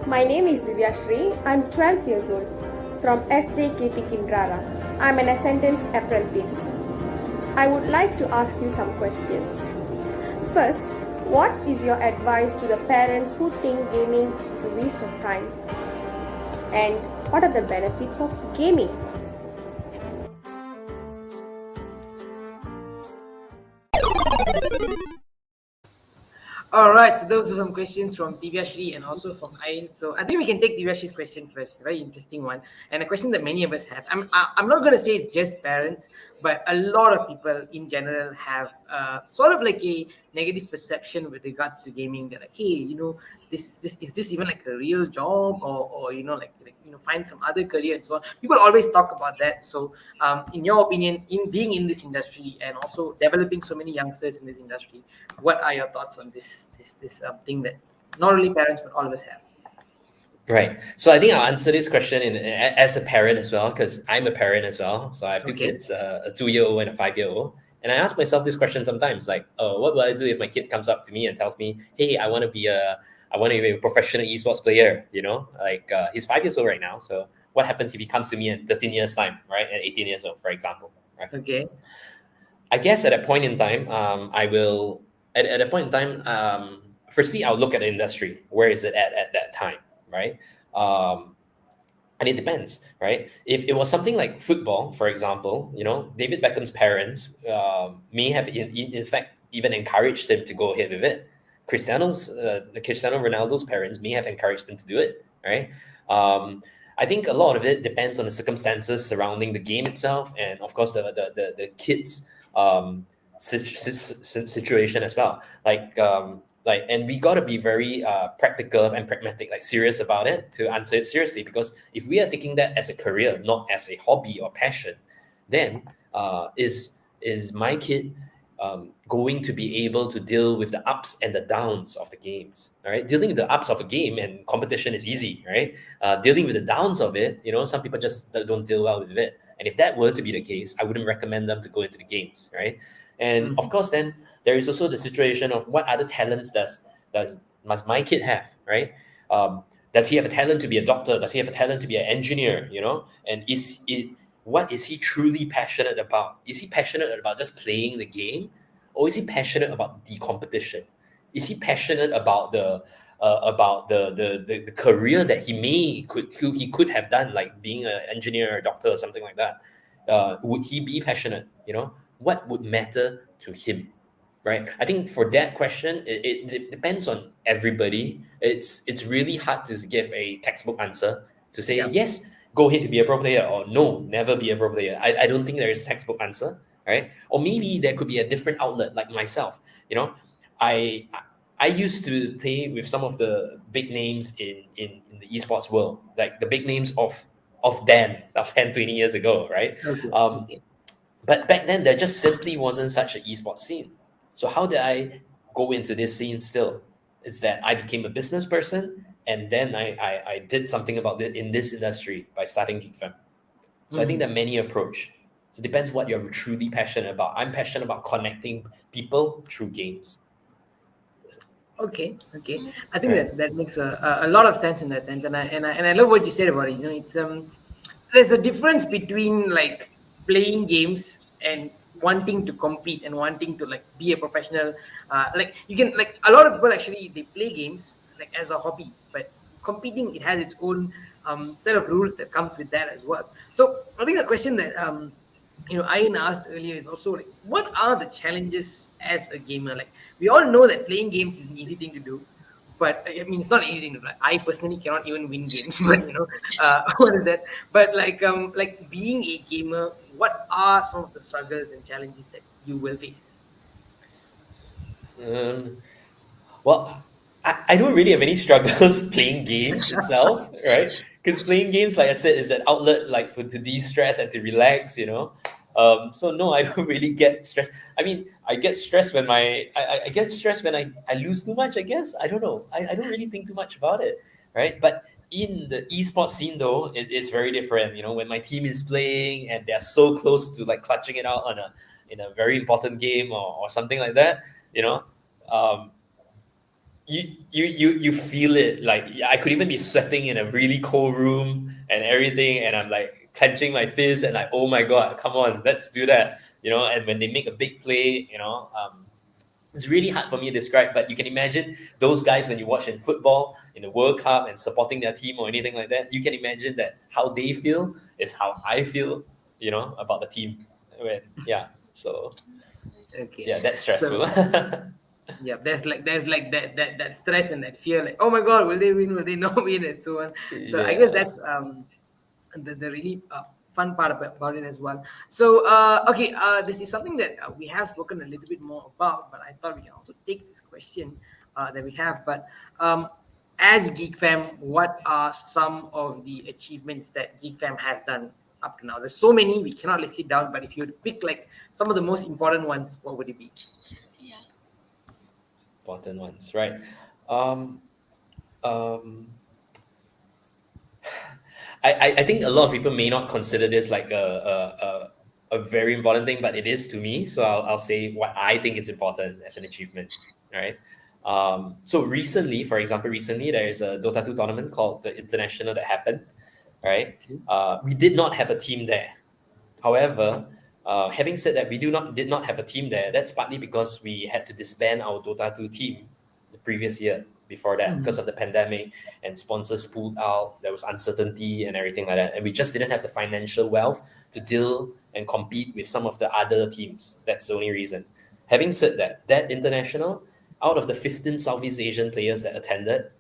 my name is Divya Shri. I'm 12 years old from SJKT Kindrara. I'm an Ascendance apprentice. I would like to ask you some questions. First, what is your advice to the parents who think gaming is a waste of time? And what are the benefits of gaming? All right, so those are some questions from Divyashri and also from Ain. So I think we can take Divyashri's question first. Very interesting one, and a question that many of us have. I'm not going to say it's just parents, but a lot of people in general have sort of like a negative perception with regards to gaming. They're like, hey, this is this even like a real job, or find some other career and so on. People always talk about that. So in your opinion, in being in this industry and also developing so many youngsters in this industry, what are your thoughts on this thing that not only parents but all of us have? Right. So I think I'll answer this question as a parent as well, because I'm a parent as well. So I have two kids, a 2-year-old and a 5-year-old. And I ask myself this question sometimes, like, what will I do if my kid comes up to me and tells me, hey, I want to be a professional esports player, he's 5 years old right now. So what happens if he comes to me in 13 years time, right? At 18 years old, for example, right? Okay. I guess at that point in time, firstly, I'll look at the industry. Where is it at that time, right? And it depends, right? If it was something like football, for example, David Beckham's parents may have in fact even encouraged him to go ahead with it. Cristiano Ronaldo's parents may have encouraged him to do it, right? I think a lot of it depends on the circumstances surrounding the game itself, and of course the kids' situation as well. And we got to be very practical and pragmatic, like serious about it to answer it seriously. Because if we are taking that as a career, not as a hobby or passion, then is my kid going to be able to deal with the ups and the downs of the games? All right, dealing with the ups of a game and competition is easy, right? Dealing with the downs of it, some people just don't deal well with it. And if that were to be the case, I wouldn't recommend them to go into the games, right? And of course, then there is also the situation of what other talents must my kid have, right? Does he have a talent to be a doctor? Does he have a talent to be an engineer? And what is he truly passionate about? Is he passionate about just playing the game, or is he passionate about the competition? Is he passionate about the career that he could have done, like being an engineer or a doctor or something like that? Would he be passionate? What would matter to him, right? I think for that question, it depends on everybody. It's really hard to give a textbook answer to say yes, go ahead to be a pro player, or no, never be a pro player. I don't think there is a textbook answer, right? Or maybe there could be a different outlet, like myself. I used to play with some of the big names in the esports world, like the big names of 20 years ago, right? But back then, there just simply wasn't such an esports scene. So how did I go into this scene still? It's that I became a business person, and then I did something about it in this industry by starting Geek Fam. So I think there are many approach. So it depends what you're truly passionate about. I'm passionate about connecting people through games. Okay. I think that makes a lot of sense in that sense, and I love what you said about it. It's there's a difference between like playing games and wanting to compete and wanting to like be a professional. Like you can, like a lot of people actually they play games like as a hobby, but competing, it has its own set of rules that comes with that as well. So I think the question that Ian asked earlier is also like, what are the challenges as a gamer? Like we all know that playing games is an easy thing to do, but I mean it's not an easy thing to do. Like, I personally cannot even win games, but what is that? But like being a gamer, what are some of the struggles and challenges that you will face? Well, I don't really have any struggles playing games itself, right? Because playing games, like I said, is an outlet like to de-stress and to relax, So no, I don't really get stressed. I mean, I get stressed when I get stressed when I lose too much, I guess. I don't know. I don't really think too much about it, right? But in the esports scene though, it's very different. When my team is playing and they're so close to like clutching it out in a very important game or something like that, you feel it. Like I could even be sweating in a really cold room and everything, and I'm like clenching my fist and like, oh my god, come on, let's do that. And when they make a big play, it's really hard for me to describe, but you can imagine those guys when you watch in football in the World Cup and supporting their team or anything like that. You can imagine that how they feel is how I feel, about the team. So that's stressful. Yeah, there's like that stress and that fear, like, oh my god, will they win, will they not win, and so on. So I guess that's the really fun part about it as well. So this is something that we have spoken a little bit more about, but I thought we can also take this question that we have. But as Geek Fam, what are some of the achievements that Geek Fam has done up to now? There's so many, we cannot list it down, but if you were to pick like some of the most important ones, what would it be? Important ones, right? I think a lot of people may not consider this like a very important thing, but it is to me. So I'll say what I think it's important as an achievement, right? So recently, for example, there is a Dota 2 tournament called the International that happened, right? We did not have a team there. However, having said that, we did not have a team there. That's partly because we had to disband our Dota 2 team the previous year before that because of the pandemic, and sponsors pulled out. There was uncertainty and everything like that. And we just didn't have the financial wealth to deal and compete with some of the other teams. That's the only reason. Having said that, that international, out of the 15 Southeast Asian players that attended,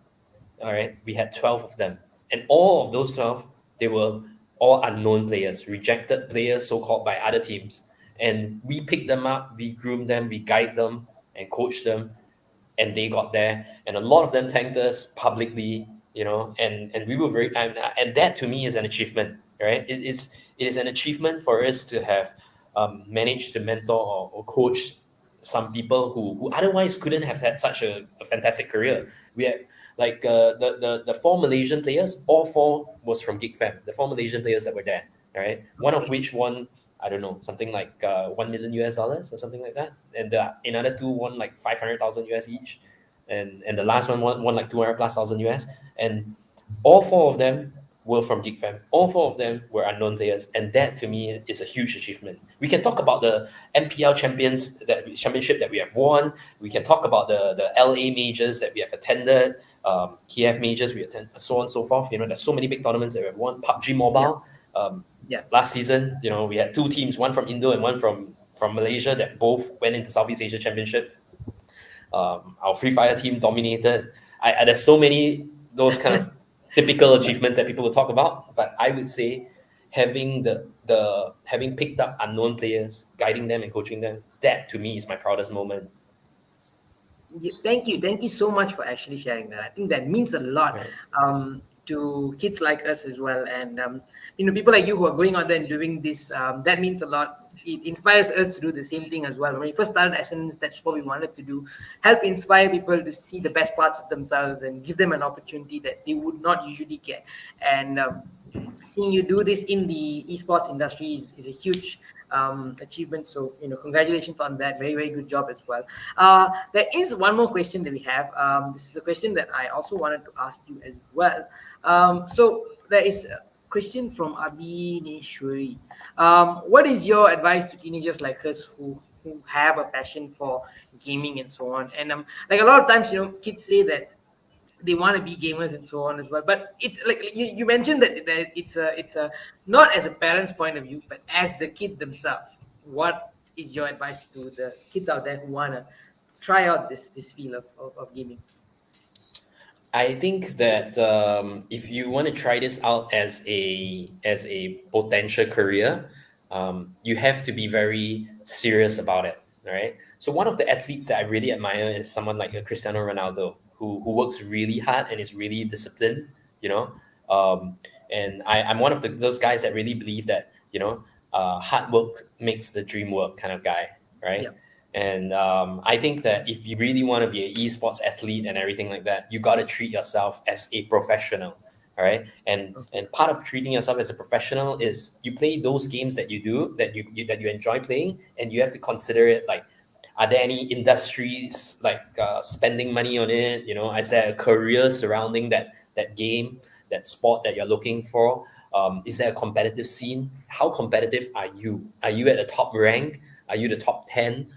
all right, we had 12 of them. And all of those 12, they were all unknown players, rejected players, so-called by other teams. and we pick them up, we groom them, we guide them and coach them, and they got there, and a lot of them thanked us publicly, and we were very, and that to me is an achievement, right? It is an achievement for us to have managed to mentor or coach some people who otherwise couldn't have had such a fantastic career. We had like the four Malaysian players, all four was from Geek Fam. The four Malaysian players that were there, right? One of which won, I don't know, something like $1 million or something like that, and the another two won like 500,000 US each, and the last one won like 200 plus thousand US, and all four of them were from Geek Fam. All four of them were unknown players, and that to me is a huge achievement. We can talk about the MPL championship that we have won. We can talk about the LA majors that we have attended, KF majors we attend, so on and so forth. There's so many big tournaments that we have won. PUBG Mobile. Last season, we had two teams, one from Indo and one from Malaysia, that both went into Southeast Asia Championship. Our Free Fire team dominated. There's so many those kind of typical achievements that people will talk about, but I would say having having picked up unknown players, guiding them and coaching them, that to me is my proudest moment. Thank you so much for actually sharing that. I think that means a lot. Right. To kids like us as well, and people like you who are going out there and doing this, that means a lot. It inspires us to do the same thing as well. When we first started Ascendance, that's what we wanted to do: help inspire people to see the best parts of themselves and give them an opportunity that they would not usually get. And seeing you do this in the esports industry is a huge achievement. So congratulations on that. Very, very good job as well. There is one more question that we have. This is a question that I also wanted to ask you as well. So there is a question from Abhineshwari. What is your advice to teenagers like us who have a passion for gaming and so on? And like a lot of times, kids say that they want to be gamers and so on as well, but it's like you mentioned that it's a not as a parent's point of view, but as the kid themselves. What is your advice to the kids out there who want to try out this field of gaming? I think that if you want to try this out as a potential career, you have to be very serious about it, right? So one of the athletes that I really admire is someone like a Cristiano Ronaldo, who works really hard and is really disciplined, and I'm one of those guys that really believe that hard work makes the dream work kind of guy, right? Yeah. And I think that if you really want to be an esports athlete and everything like that, you got to treat yourself as a professional, all right? And part of treating yourself as a professional is you play those games that you do, that you enjoy playing, and you have to consider it like, are there any industries like spending money on it? Is there a career surrounding that game, that sport that you're looking for? Is there a competitive scene? How competitive are you? Are you at the top rank? Are you the top 10?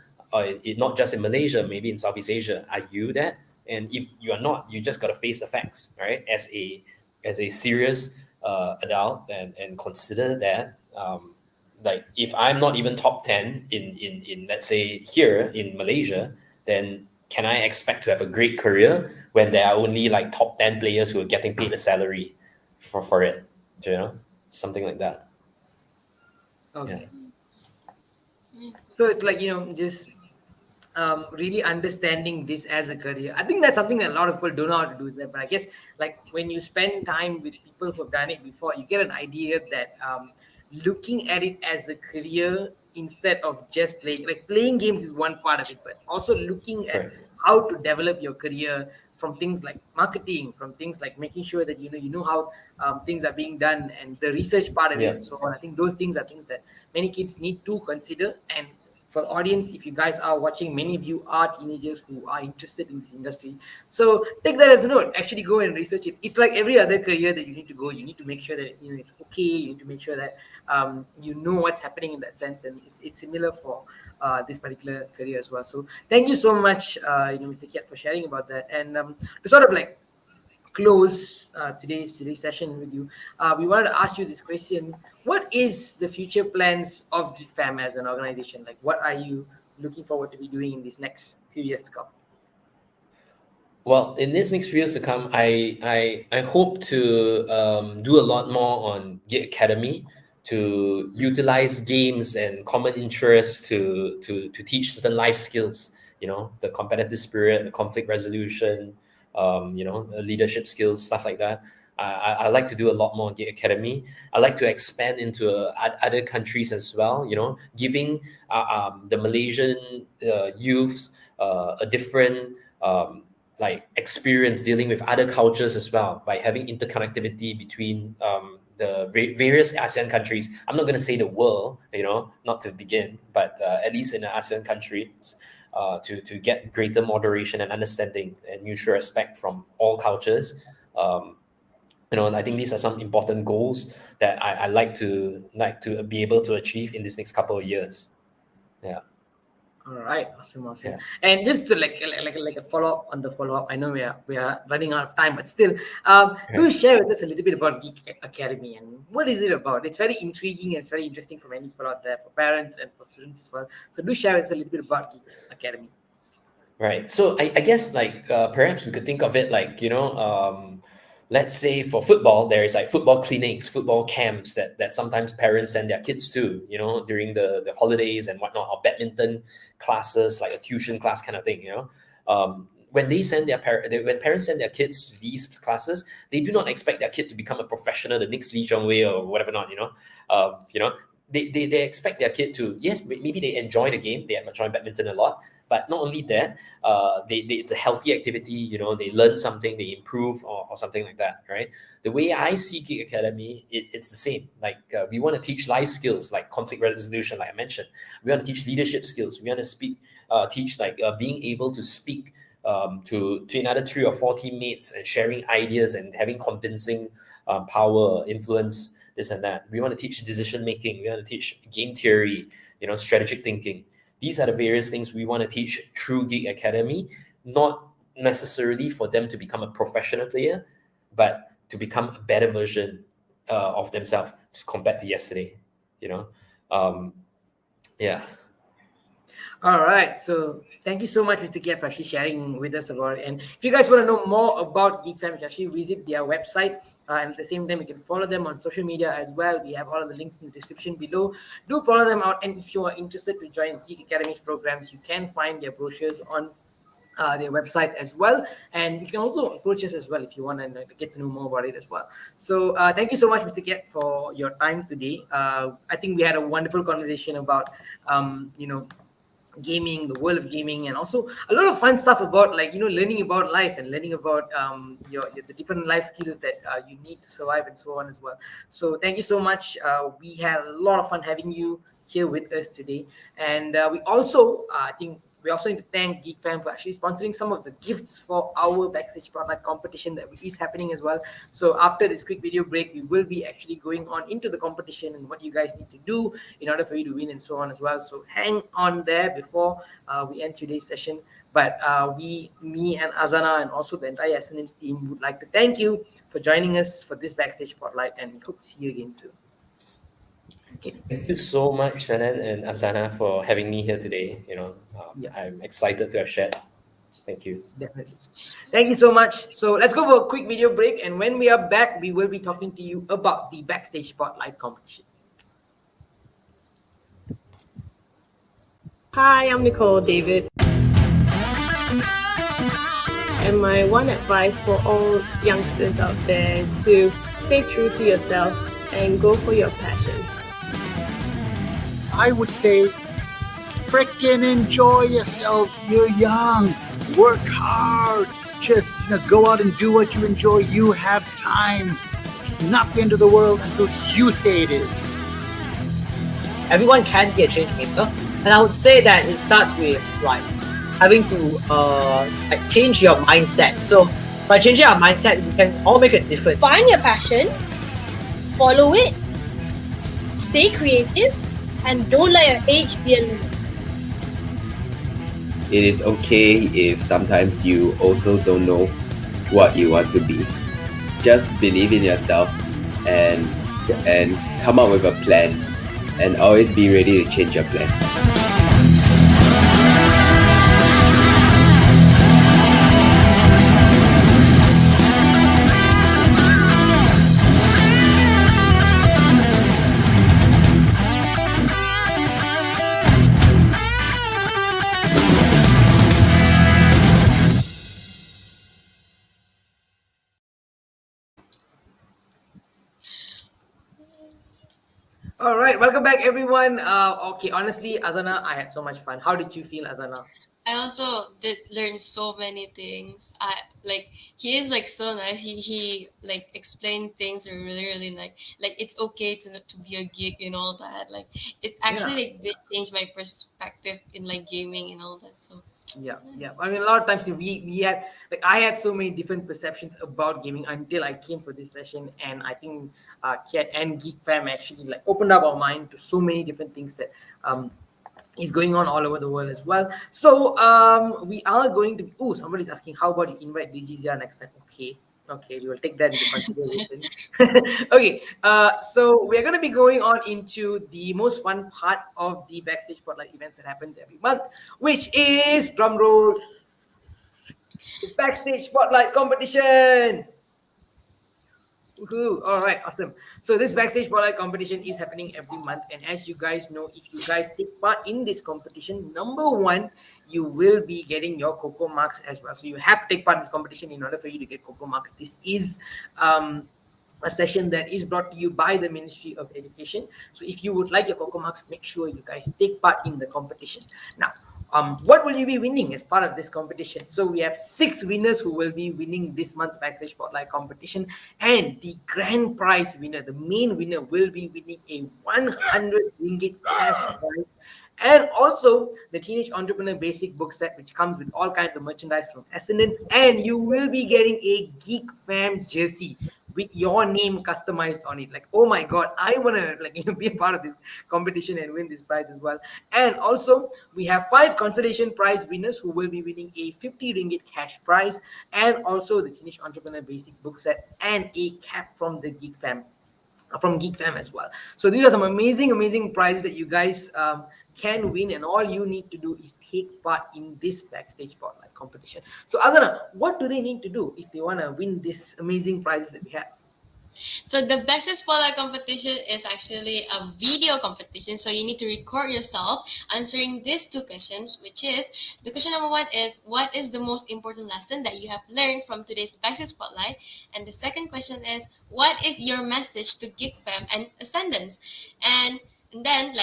Not just in Malaysia, maybe in Southeast Asia. Are you that? And if you are not, you just got to face the facts, right? As a serious adult, and consider that. Like if I'm not even top 10 in let's say here in Malaysia, then can I expect to have a great career when there are only like top 10 players who are getting paid a salary for it? Something like that. Okay. Yeah. So it's like just really understanding this as a career. I think that's something that a lot of people don't know how to do that. But I guess like when you spend time with people who have done it before, you get an idea that looking at it as a career instead of just playing. Like playing games is one part of it, but also looking at how to develop your career from things like marketing, from things like making sure that you know how things are being done, and the research part of it and so on. I think those things are things that many kids need to consider. And for the audience, if you guys are watching, many of you are teenagers who are interested in this industry. So take that as a note. Actually go and research it. It's like every other career that you need to go. You need to make sure that it's okay. You need to make sure that you know what's happening in that sense. And it's similar for this particular career as well. So thank you so much, Mr. Keat, for sharing about that. And to sort of like close today's session with you, we wanted to ask you this question: what is the future plans of Geek Fam as an organization? Like, what are you looking forward to be doing in these next few years to come? Well, in this next few years to come, I hope to do a lot more on Geek Academy, to utilize games and common interests to teach certain life skills, the competitive spirit, the conflict resolution, leadership skills, stuff like that. I like to do a lot more on Geek Academy. I like to expand into other countries as well, giving the Malaysian youths a different experience dealing with other cultures as well, by having interconnectivity between the various ASEAN countries. I'm not going to say the world, not to begin, but at least in the ASEAN countries, to get greater moderation and understanding and mutual respect from all cultures. And I think these are some important goals that I like to be able to achieve in this next couple of years. Yeah. All right, awesome. Yeah. And just to like a follow-up on the follow-up, I know we are running out of time, but still, do share with us a little bit about Geek Academy and what is it about? It's very intriguing and it's very interesting for many people out there, for parents and for students as well. So do share with us a little bit about Geek Academy. Right. So I guess perhaps we could think of it let's say for football, there is football clinics, football camps that sometimes parents send their kids to, during the holidays and whatnot, or badminton classes, like a tuition class kind of thing, when they send when parents send their kids to these classes, they do not expect their kid to become a professional, the next Lee Jong Wei or whatever not, they expect their kid to, yes, maybe they enjoy the game, they enjoy badminton a lot, but not only that, it's a healthy activity, they learn something, they improve or something like that, right? The way I see Geek Academy, it's the same. We want to teach life skills like conflict resolution, like I mentioned. We want to teach leadership skills. We want to teach being able to speak to another 3 or 4 teammates and sharing ideas and having convincing power, influence, this and that. We want to teach decision making. We want to teach game theory, strategic thinking. These are the various things we want to teach through Geek Academy, not necessarily for them to become a professional player, but to become a better version of themselves compared to yesterday, Yeah. All right. So thank you so much, Mr. Keat, for actually sharing with us about it. And if you guys want to know more about Geek Fam, you can actually visit their website. And at the same time, you can follow them on social media as well. We have all of the links in the description below. Do follow them out. And if you are interested to join Geek Academy's programs, you can find their brochures on their website as well. And you can also approach us as well if you want to get to know more about it as well. So thank you so much, Mr. Keat, for your time today. I think we had a wonderful conversation about, gaming, the world of gaming, and also a lot of fun stuff about learning about life and learning about the different life skills that you need to survive and so on as well. So thank you so much. We had a lot of fun having you here with us today, and we also we also need to thank Geek Fam for actually sponsoring some of the gifts for our Backstage Spotlight competition that is happening as well. So after this quick video break, we will be actually going on into the competition and what you guys need to do in order for you to win and so on as well. So hang on there before we end today's session. But me and Azana and also the entire Ascendance team would like to thank you for joining us for this Backstage Spotlight, and we hope to see you again soon. Okay. Thank you so much, Sanan and Azana, for having me here today. I'm excited to have shared. Thank you. Definitely. Thank you so much. So let's go for a quick video break. And when we are back, we will be talking to you about the Backstage Spotlight competition. Hi, I'm Nicole David. And my one advice for all youngsters out there is to stay true to yourself and go for your passion. I would say, frickin' enjoy yourselves. You're young. Work hard. Just go out and do what you enjoy. You have time. It's not the end of the world until you say it is. Everyone can be a change maker, and I would say that it starts with having to change your mindset. So by changing our mindset, we can all make a difference. Find your passion, follow it, stay creative, and don't let your age be a limit. It is okay if sometimes you also don't know what you want to be. Just believe in yourself and come up with a plan, and always be ready to change your plan. All right, welcome back, everyone. Okay, honestly, Azana, I had so much fun. How did you feel, Azana? I also did learn so many things. I like he is like so nice. He like explained things really like it's okay to be a geek and all that. Like it actually Yeah. like did change my perspective in like gaming and all that. So Yeah. I mean, a lot of times we had like I had so many different perceptions about gaming until I came for this session, and I think Kiat and Geek Fam actually like opened up our mind to so many different things that is going on all over the world as well. So we are going to. Oh, somebody's asking, how about you invite DGZR next time? Okay, we will take that into consideration. Okay, so we're going to be going on into the most fun part of the Backstage Spotlight events that happens every month, which is drum roll, the Backstage Spotlight competition. Woohoo. All right, awesome. So this Backstage Spotlight competition is happening every month, and as you guys know, if you guys take part in this competition, number one, you will be getting your Coco marks as well. So you have to take part in this competition in order for you to get Coco marks. This is a session that is brought to you by the Ministry of Education. So if you would like your Coco marks, make sure you guys take part in the competition. Now, what will you be winning as part of this competition? So we have 6 winners who will be winning this month's Backstage Spotlight competition, and the grand prize winner, the main winner, will be winning a 100 ringgit cash prize, and also the Teenage Entrepreneur Basic book set, which comes with all kinds of merchandise from Ascendance, and you will be getting a Geek Fam jersey with your name customized on it. Like, oh my god, I want to be a part of this competition and win this prize as well. And also we have 5 consolation prize winners who will be winning a 50 ringgit cash prize, and also the Teenage Entrepreneur Basic book set and a cap from the Geek Fam as well. So these are some amazing prizes that you guys can win, and all you need to do is take part in this Backstage Spotlight competition. So Azana, what do they need to do if they want to win this amazing prizes that we have? So the Backstage Spotlight competition is actually a video competition. So you need to record yourself answering these 2 questions, which is the question number 1 is, what is the most important lesson that you have learned from today's Backstage Spotlight? And the second question is, what is your message to Geek Fam and Ascendance? And then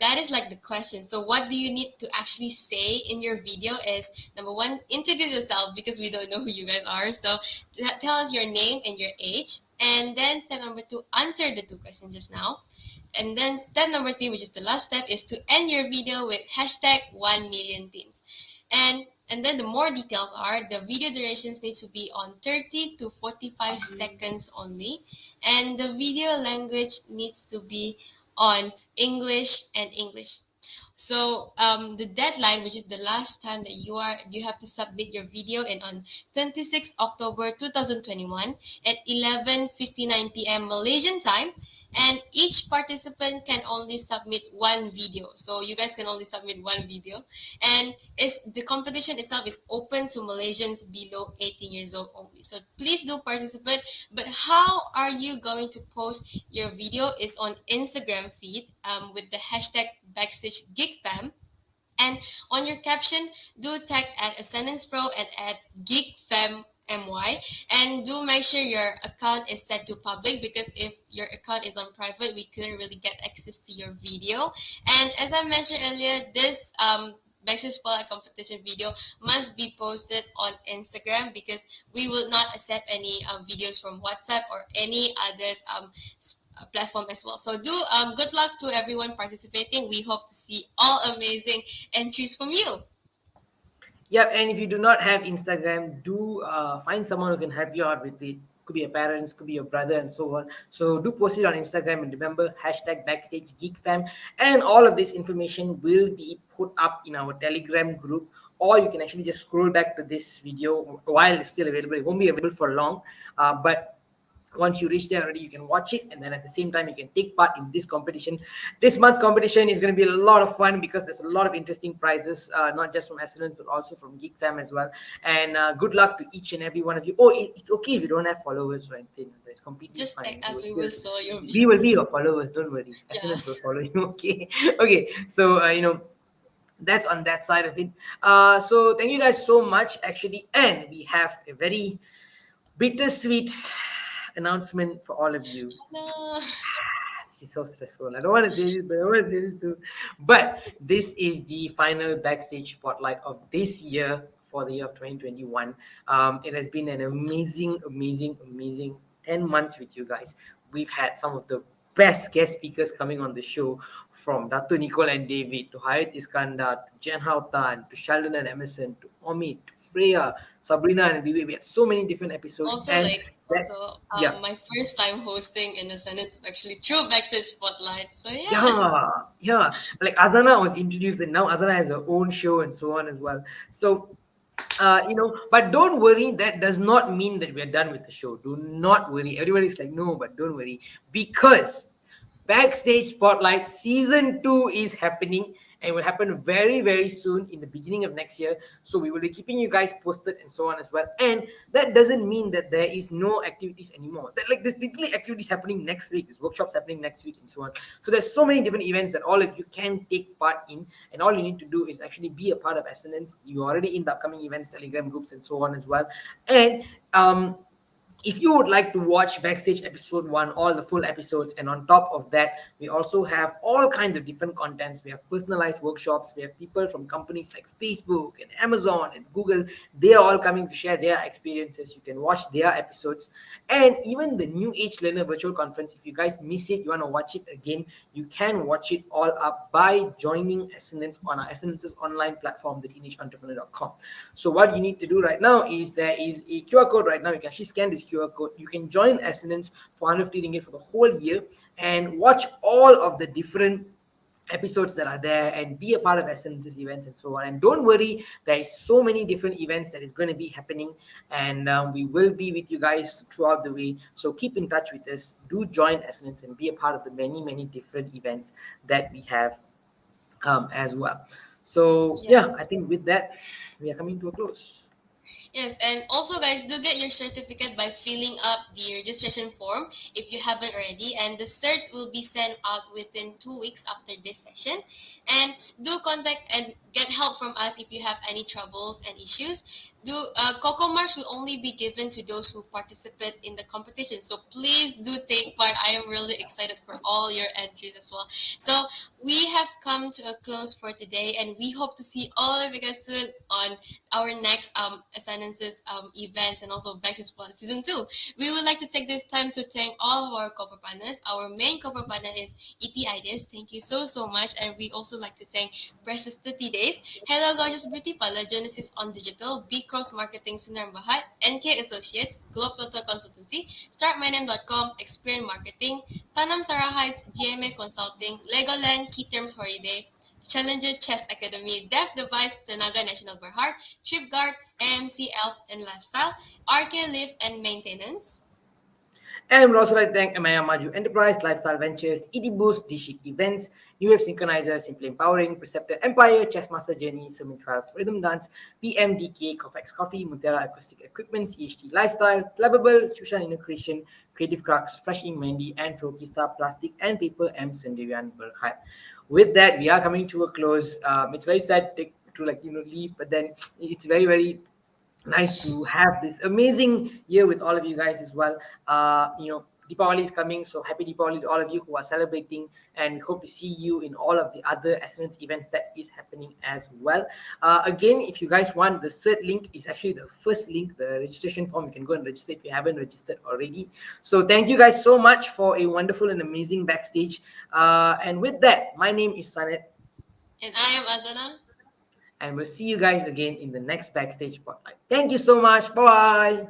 that is like the question. So what do you need to actually say in your video is, number 1, introduce yourself, because we don't know who you guys are. So tell us your name and your age. And then step number 2, answer the 2 questions just now. And then step number 3, which is the last step, is to end your video with hashtag 1,000,000teens. And then the more details are, the video durations needs to be on 30 to 45 seconds only. And the video language needs to be on English and English. So the deadline, which is the last time that you have to submit your video, and on 26 October 2021 at 11:59 p.m. Malaysian time. And each participant can only submit 1 video. So you guys can only submit 1 video. And the competition itself is open to Malaysians below 18 years old only. So please do participate. But how are you going to post your video is on Instagram feed with the hashtag Backstage Geek Fam. And on your caption, do tag at Ascendance Pro and at Geek Fam MY, and do make sure your account is set to public, because if your account is on private, we couldn't really get access to your video. And as I mentioned earlier, this Backstage Spotlight competition video must be posted on Instagram, because we will not accept any videos from WhatsApp or any others platform as well. So do good luck to everyone participating. We hope to see all amazing entries from you. Yep, and if you do not have Instagram, do find someone who can help you out with it. Could be your parents, could be your brother, and so on. So do post it on Instagram, and remember, hashtag Backstage Geek Fam. And all of this information will be put up in our Telegram group, or you can actually just scroll back to this video while it's still available. It won't be available for long, but once you reach there already, you can watch it, and then at the same time you can take part in this competition. This month's competition is going to be a lot of fun, because there's a lot of interesting prizes, not just from Ascendance but also from Geek Fam as well. And good luck to each and every one of you. It's okay if you don't have followers or anything. That's completely just fine. As we will saw your video. We will be your followers, don't worry. Ascendance will follow you. Okay, so that's on that side of it. So thank you guys so much, actually. And we have a very bittersweet announcement for all of you. No. This is so stressful. I don't want to say this, but I want to say this too. But this is the final backstage spotlight of this year for the year of 2021. It has been an amazing 10 months with you guys. We've had some of the best guest speakers coming on the show, from Dr. Nicole and David to Harith Iskandar to Jen Houghton to Sheldon and Emerson to Omid to Freya, Sabrina and Vivek. We had so many different episodes. Also, And like, that, also, yeah. my first time hosting in Ascendance is actually through Backstage Spotlight. So yeah. Yeah. Like Azana was introduced, and now Azana has her own show and so on as well. So, but don't worry. That does not mean that we are done with the show. Do not worry. Everybody's like, no, but don't worry, because Backstage Spotlight Season 2 is happening, and will happen very soon in the beginning of next year. So we will be keeping you guys posted and so on as well. And that doesn't mean that there is no activities anymore. That, like, there's literally activities happening next week, there's workshops happening next week and so on. So there's so many different events that all of you can take part in, and all you need to do is actually be a part of Ascendance. You're already in the upcoming events, Telegram groups and so on as well. And if you would like to watch Backstage episode 1, all the full episodes, and on top of that, we also have all kinds of different contents. We have personalized workshops. We have people from companies like Facebook and Amazon and Google. They are all coming to share their experiences. You can watch their episodes. And even the New Age Learner Virtual Conference, if you guys miss it, you want to watch it again, you can watch it all up by joining Ascendance on our Ascendance's online platform, theteenageentrepreneur.com. So what you need to do right now is, there is a QR code right now. You can actually scan this QR code. You can join Ascendance for 150 ringgit for the whole year and watch all of the different episodes that are there and be a part of Ascendance's events and so on. And don't worry, there is so many different events that is going to be happening, and we will be with you guys throughout the way. So keep in touch with us. Do join Ascendance and be a part of the many different events that we have as well. So yeah, I think with that, we are coming to a close. Yes, and also guys, do get your certificate by filling up the registration form if you haven't already, and the certs will be sent out within 2 weeks after this session. And do contact and get help from us if you have any troubles and issues. Coco marks will only be given to those who participate in the competition, so please do take part. I am really excited for all your entries as well. So we have come to a close for today, and we hope to see all of you guys soon on our next Ascendance's events, and also Backstage Spotlight Season 2. We would like to take this time to thank all of our corporate partners. Our main corporate partner is ET Ideas. Thank you so much. And we also like to thank Precious 30 Days, Hello Gorgeous Beauty Parlor, Genesis on Digital, B Cross Marketing Sinar Bahad, NK Associates, Globe Total Consultancy, StartMyName.com, Experience Marketing, Tanam Sarah Heights, GMA Consulting, Legoland, Key Terms Holiday, Challenger Chess Academy, Deaf Device, Tenaga National Berhad, TripGuard, AMC Elf and Lifestyle, RK Lift and Maintenance. And we also like to thank Amaya Maju Enterprise, Lifestyle Ventures, ED Boost, Dishik Events, New Wave Synchronizer, Simply Empowering, Preceptor Empire, Chessmaster Journey, Swimming 12, Rhythm Dance, PMDK, Cofex Coffee, Mutera Acoustic Equipment, CHT Lifestyle, Plabable, Shushan Innovation, Creative Crux, Fresh Ink Mandy, and Prokista Plastic and Paper M. Sundarian Berhad. With that, we are coming to a close. It's very sad to leave, but then it's very nice to have this amazing year with all of you guys as well. Deepavali is coming, so happy Deepavali to all of you who are celebrating, and we hope to see you in all of the other Ascendance events that is happening as well. Again, if you guys want, the cert link is actually the first link, the registration form. You can go and register if you haven't registered already. So thank you guys so much for a wonderful and amazing backstage. And with that, my name is Sanet. And I am Azana. And we'll see you guys again in the next Backstage Spotlight. Thank you so much. Bye-bye.